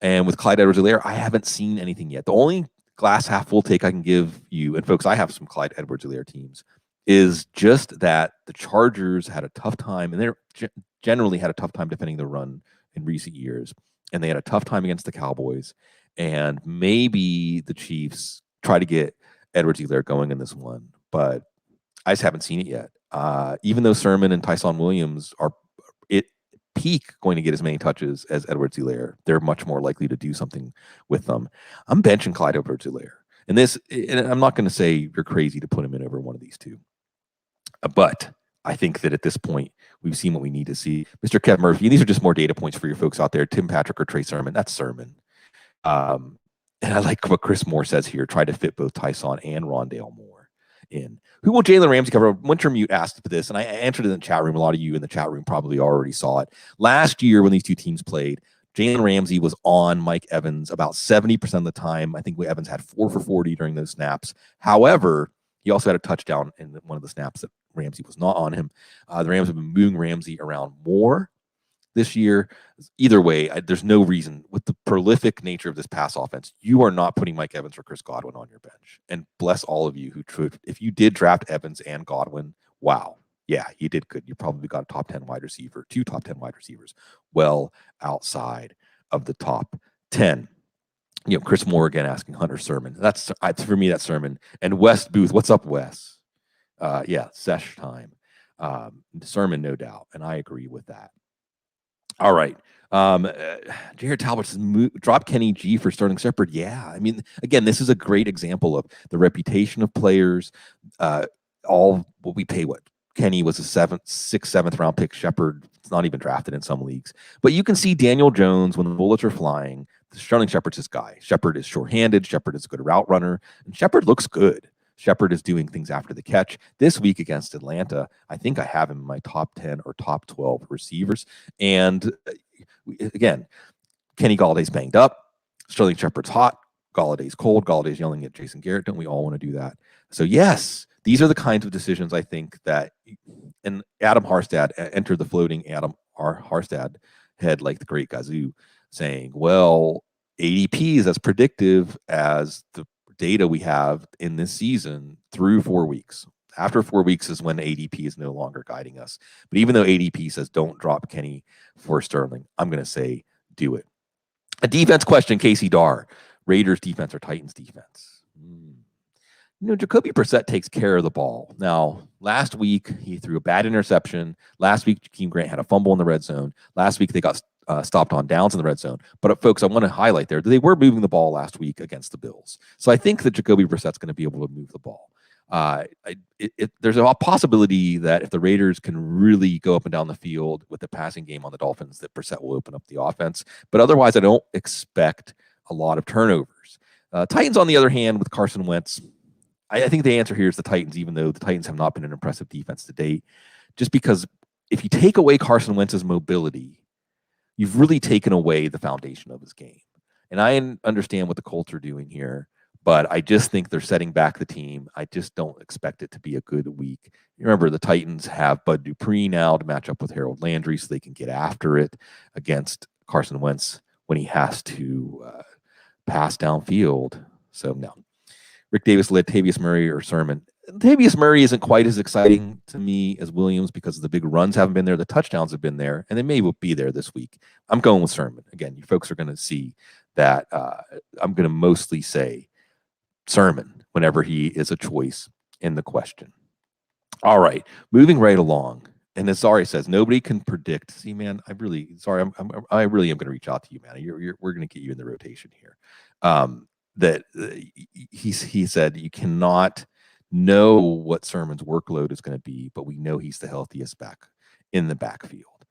And with Clyde Edwards-Helaire, I haven't seen anything yet. The only glass half full take I can give you, and folks, I have some Clyde Edwards-Helaire teams, is just that the Chargers had a tough time, and they generally had a tough time defending the run in recent years, and they had a tough time against the Cowboys, and maybe the Chiefs try to get Edwards-Helaire going in this one, but I just haven't seen it yet. Even though Sermon and Tyson Williams are peak going to get as many touches as Edwards-Helaire, they're much more likely to do something with them. I'm benching Clyde Edwards-Helaire. And I'm not going to say you're crazy to put him in over one of these two. But I think that at this point, we've seen what we need to see. Mr. Kev Murphy, and these are just more data points for your folks out there. Tim Patrick or Trey Sermon, that's Sermon. And I like what Chris Moore says here, try to fit both Tyson and Rondale more in. Who will Jalen Ramsey cover? Wintermute asked for this, and I answered it in the chat room. A lot of you in the chat room probably already saw it. Last year when these two teams played, Jalen Ramsey was on Mike Evans about 70% of the time. I think Evans had 4 for 40 during those snaps. However, he also had a touchdown in one of the snaps that Ramsey was not on him. The Rams have been moving Ramsey around more this year. Either way, there's no reason with the prolific nature of this pass offense, you are not putting Mike Evans or Chris Godwin on your bench. And bless all of you who, if you did draft Evans and Godwin, wow. Yeah, you did good. You probably got a top 10 wide receiver, 2 top 10 wide receivers, well outside of the top 10. You know, Chris Moore again asking Hunter Sermon. That's for me, that's Sermon. And Wes Booth, what's up, Wes? Yeah, sesh time. Sermon, no doubt. And I agree with that. All right. Jared Talbot says, drop Kenny G for starting Shepard. Yeah. I mean, again, this is a great example of the reputation of players. All what we pay, what Kenny was a 6th, 7th round pick. Shepard, it's not even drafted in some leagues. But you can see Daniel Jones, when the bullets are flying, Sterling Shepard's his guy. Shepard is short-handed. Shepard is a good route runner. And Shepard looks good. Shepard is doing things after the catch. This week against Atlanta, I think I have him in my top 10 or top 12 receivers. And again, Kenny Galladay's banged up. Sterling Shepard's hot. Galladay's cold. Galladay's yelling at Jason Garrett. Don't we all want to do that? So yes, these are the kinds of decisions I think that, and Adam Harstad entered the floating Adam Harstad head like the great Gazoo, saying, well, ADP is as predictive as the data we have in this season through 4 weeks. After 4 weeks is when ADP is no longer guiding us. But even though ADP says don't drop Kenny for Sterling, I'm going to say do it. A defense question, Casey Darr. Raiders defense or Titans defense? You know, Jacoby Brissett takes care of the ball. Now, last week, he threw a bad interception. Last week, Jakeem Grant had a fumble in the red zone. Last week, they got stopped on downs in the red zone. But folks, I want to highlight there, they were moving the ball last week against the Bills. So I think that Jacoby Brissett's going to be able to move the ball. There's a possibility that if the Raiders can really go up and down the field with the passing game on the Dolphins, that Brissett will open up the offense. But otherwise, I don't expect a lot of turnovers. Titans, on the other hand, with Carson Wentz, I think the answer here is the Titans, even though the Titans have not been an impressive defense to date. Just because if you take away Carson Wentz's mobility, you've really taken away the foundation of his game. And I understand what the Colts are doing here, but I just think they're setting back the team. I just don't expect it to be a good week. Remember, the Titans have Bud Dupree now to match up with Harold Landry so they can get after it against Carson Wentz when he has to pass downfield. So, no. Rick Davis led Latavius Murray or Sermon. Latavius Murray isn't quite as exciting to me as Williams because the big runs haven't been there. The touchdowns have been there, and they may be there this week. I'm going with Sermon. Again, you folks are going to see that I'm going to mostly say Sermon whenever he is a choice in the question. All right, moving right along. And as Zari says, nobody can predict. See, man, I really am going to reach out to you, man. We're going to get you in the rotation here. He said you cannot know what Sermon's workload is going to be, but we know he's the healthiest back in the backfield.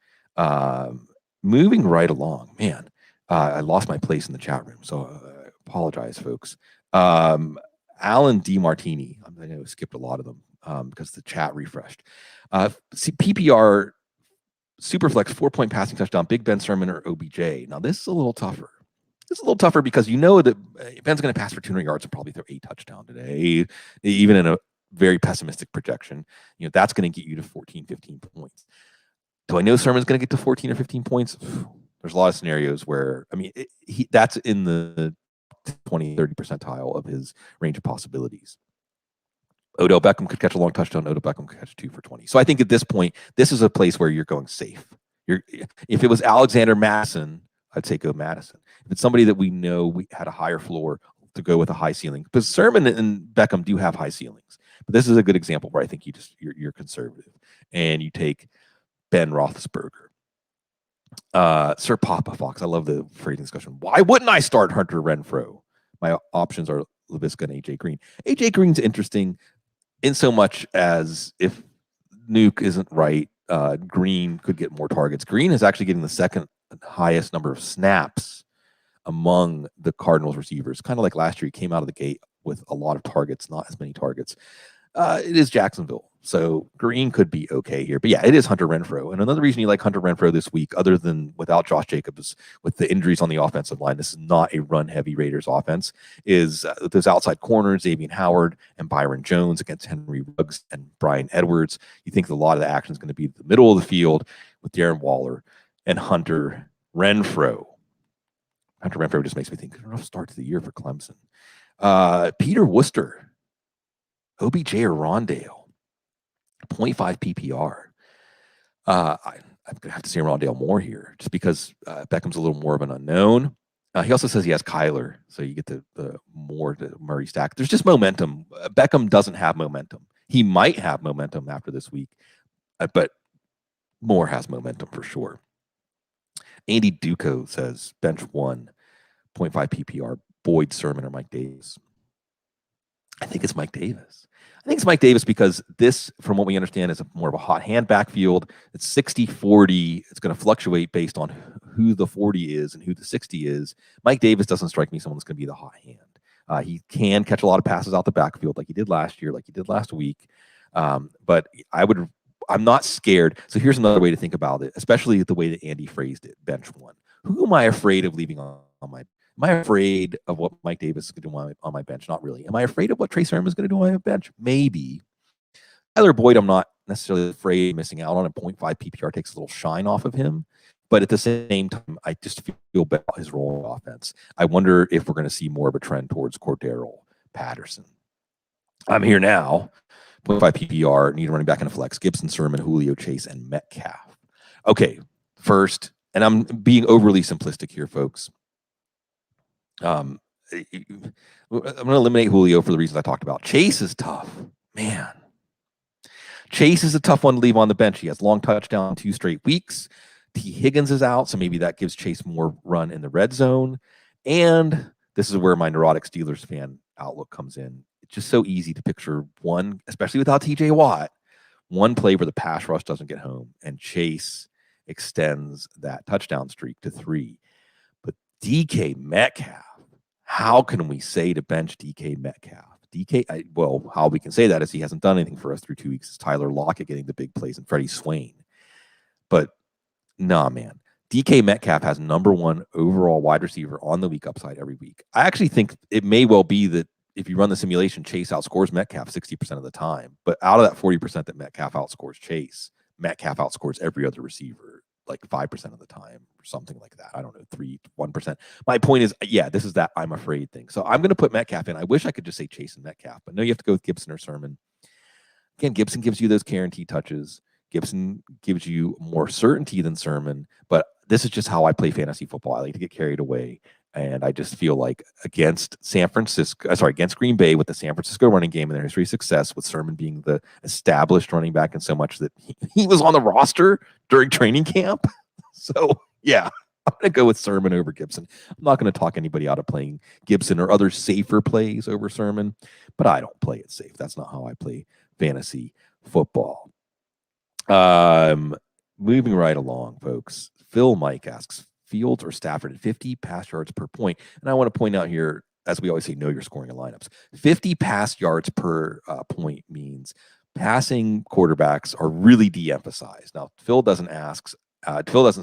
Moving right along, man, I lost my place in the chat room, so I apologize, folks. Alan DiMartini. I know I skipped a lot of them because the chat refreshed. PPR Superflex 4-point passing touchdown, Big Ben, Sermon, or OBJ. Now this is a little tougher. It's a little tougher because you know that Ben's going to pass for 200 yards and probably throw a touchdown today, even in a very pessimistic projection. That's going to get you to 14, 15 points. Do I know Sermon's going to get to 14 or 15 points? There's a lot of scenarios where, that's in the 20, 30 percentile of his range of possibilities. Odell Beckham could catch a long touchdown. Odell Beckham could catch 2 for 20. So I think at this point, this is a place where you're going safe. If it was Alexander Madison, I'd say go Madison. If it's somebody that we know we had a higher floor, to go with a high ceiling. Because Sermon and Beckham do have high ceilings. But this is a good example where I think you're conservative. And you take Ben Roethlisberger. Sir Papa Fox, I love the phrasing discussion. Why wouldn't I start Hunter Renfrow? My options are Laviska and AJ Green. AJ Green's interesting in so much as if Nuke isn't right, Green could get more targets. Green is actually getting the second highest number of snaps among the Cardinals receivers. Kind of like last year, he came out of the gate with a lot of targets, not as many targets. It is Jacksonville, so Green could be okay here. But yeah, it is Hunter Renfrow. And another reason you like Hunter Renfrow this week, other than without Josh Jacobs, with the injuries on the offensive line, this is not a run-heavy Raiders offense, is those outside corners, Damien Howard and Byron Jones against Henry Ruggs and Brian Edwards. You think a lot of the action is going to be the middle of the field with Darren Waller and Hunter Renfrow. Hunter Renfrow just makes me think, rough start to the year for Clemson. Peter Worcester, OBJ or Rondale, 0.5 PPR. I'm going to have to say Rondale more here just because Beckham's a little more of an unknown. He also says he has Kyler, so you get the more to Murray stack. There's just momentum. Beckham doesn't have momentum. He might have momentum after this week, but Moore has momentum for sure. Andy Duco says bench 1, 0.5 PPR, Boyd, Sermon, or Mike Davis. I think it's Mike Davis. I think it's Mike Davis because this, from what we understand, is more of a hot hand backfield. It's 60-40. It's going to fluctuate based on who the 40 is and who the 60 is. Mike Davis doesn't strike me someone that's going to be the hot hand. He can catch a lot of passes out the backfield like he did last year, like he did last week. But I'm not scared. So here's another way to think about it, especially the way that Andy phrased it, bench 1. Who am I afraid of leaving on my Am I afraid of what Mike Davis is going to do on my bench? Not really. Am I afraid of what Trey Sermon is going to do on my bench? Maybe. Tyler Boyd, I'm not necessarily afraid of missing out on. A 0.5 PPR takes a little shine off of him. But at the same time, I just feel bad about his role in offense. I wonder if we're going to see more of a trend towards Cordero Patterson. I'm here now. 0.5 PPR, need a running back in a flex. Gibson, Sermon, Julio, Chase, and Metcalf. Okay, first, and I'm being overly simplistic here, folks. I'm going to eliminate Julio for the reasons I talked about. Chase is tough. Man. Chase is a tough one to leave on the bench. He has long touchdown 2 straight weeks. T. Higgins is out, so maybe that gives Chase more run in the red zone. And this is where my neurotic Steelers fan outlook comes in. It's just so easy to picture one, especially without TJ Watt, one play where the pass rush doesn't get home, and Chase extends that touchdown streak to 3. But DK Metcalf, how can we say to bench DK Metcalf? How we can say that is he hasn't done anything for us through 2 weeks. It's Tyler Lockett getting the big plays and Freddie Swain. But nah, man. DK Metcalf has number 1 overall wide receiver on the week upside every week. I actually think it may well be that if you run the simulation, Chase outscores Metcalf 60% of the time. But out of that 40% that Metcalf outscores Chase, Metcalf outscores every other receiver like 5% of the time or something like that. I don't know, 1%. My point is, yeah, this is that I'm afraid thing. So I'm going to put Metcalf in. I wish I could just say Chase and Metcalf, but no, you have to go with Gibson or Sermon. Again, Gibson gives you those guaranteed touches. Gibson gives you more certainty than Sermon, but this is just how I play fantasy football. I like to get carried away. And I just feel like against Green Bay with the San Francisco running game and their history of success, with Sermon being the established running back and so much that he was on the roster during training camp. So, yeah, I'm going to go with Sermon over Gibson. I'm not going to talk anybody out of playing Gibson or other safer plays over Sermon, but I don't play it safe. That's not how I play fantasy football. Moving right along, folks. Phil Mike asks, Fields or Stafford at 50 pass yards per point. And I want to point out here, as we always say, know your scoring and lineups. 50 pass yards per point means passing quarterbacks are really de-emphasized. Now, Phil doesn't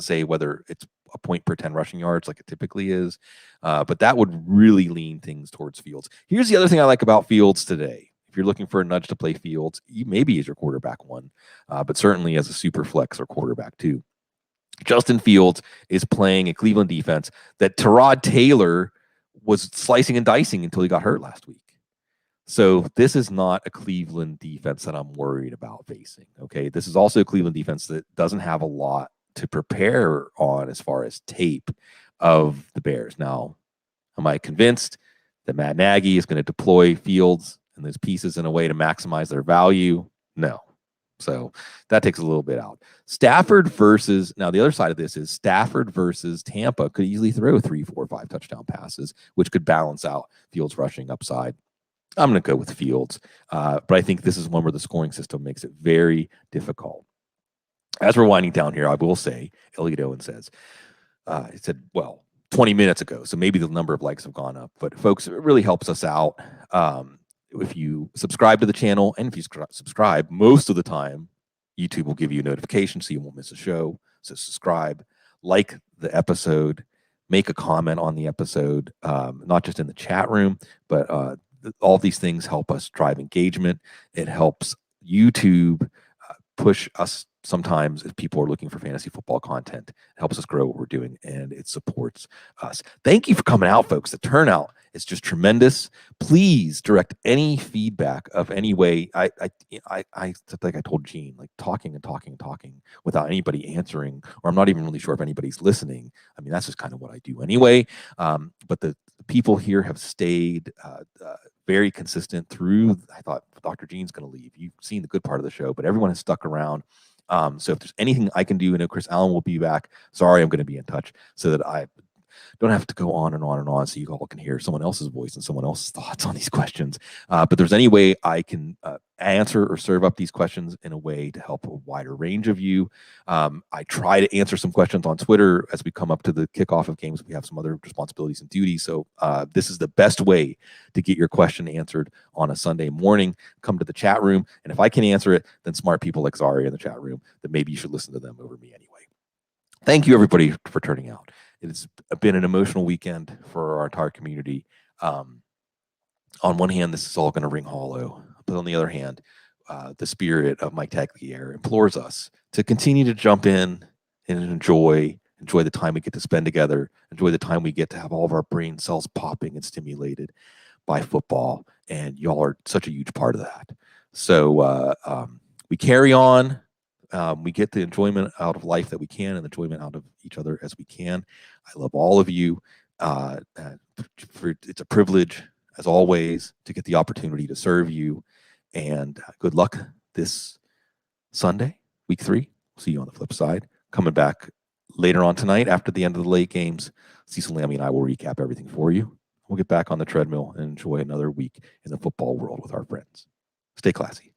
say whether it's a point per 10 rushing yards like it typically is, but that would really lean things towards Fields. Here's the other thing I like about Fields today. If you're looking for a nudge to play Fields, maybe as your quarterback one, but certainly as a super flex or quarterback too. Justin Fields is playing a Cleveland defense that Tyrod Taylor was slicing and dicing until he got hurt last week. So this is not a Cleveland defense that I'm worried about facing. Okay, this is also a Cleveland defense that doesn't have a lot to prepare on as far as tape of the Bears. Now, am I convinced that Matt Nagy is going to deploy Fields and those pieces in a way to maximize their value? No. So that takes a little bit out. Stafford versus, now the other side of this is Stafford versus Tampa could easily throw 3, 4, 5 touchdown passes, which could balance out Fields' rushing upside. I'm going to go with Fields, but I think this is one where the scoring system makes it very difficult. As we're winding down here, I will say, Elliot Owen says, it said, well, 20 minutes ago, so maybe the number of likes have gone up, but folks, it really helps us out. If you subscribe to the channel, and if you subscribe, most of the time, YouTube will give you a notification so you won't miss a show. So subscribe, like the episode, make a comment on the episode, not just in the chat room, but all these things help us drive engagement. It helps YouTube push us sometimes if people are looking for fantasy football content. It helps us grow what we're doing, and it supports us. Thank you for coming out, folks. The turnout is just tremendous. Please direct any feedback of any way. I like I told Gene, like talking without anybody answering, or I'm not even really sure if anybody's listening. I mean, that's just kind of what I do anyway. But the people here have stayed very consistent through. I thought Dr. Gene's going to leave. You've seen the good part of the show, but everyone has stuck around. So if there's anything I can do, I know Chris Allen will be back. Sorry, I'm going to be in touch so that I don't have to go on and on and on so you all can hear someone else's voice and someone else's thoughts on these questions. But there's any way I can answer or serve up these questions in a way to help a wider range of you. I try to answer some questions on Twitter as we come up to the kickoff of games. We have some other responsibilities and duties. So this is the best way to get your question answered on a Sunday morning. Come to the chat room. And if I can answer it, then smart people like Zari in the chat room, that maybe you should listen to them over me anyway. Thank you, everybody, for turning out. It has been an emotional weekend for our entire community. On one hand, this is all going to ring hollow, but on the other hand, the spirit of Mike Tagliere implores us to continue to jump in and enjoy the time we get to spend together, enjoy the time we get to have all of our brain cells popping and stimulated by football, and y'all are such a huge part of that. So we carry on. We get the enjoyment out of life that we can and the enjoyment out of each other as we can. I love all of you. It's a privilege, as always, to get the opportunity to serve you. And good luck this Sunday, week 3. See you on the flip side. Coming back later on tonight after the end of the late games, Cecil Lammy and I will recap everything for you. We'll get back on the treadmill and enjoy another week in the football world with our friends. Stay classy.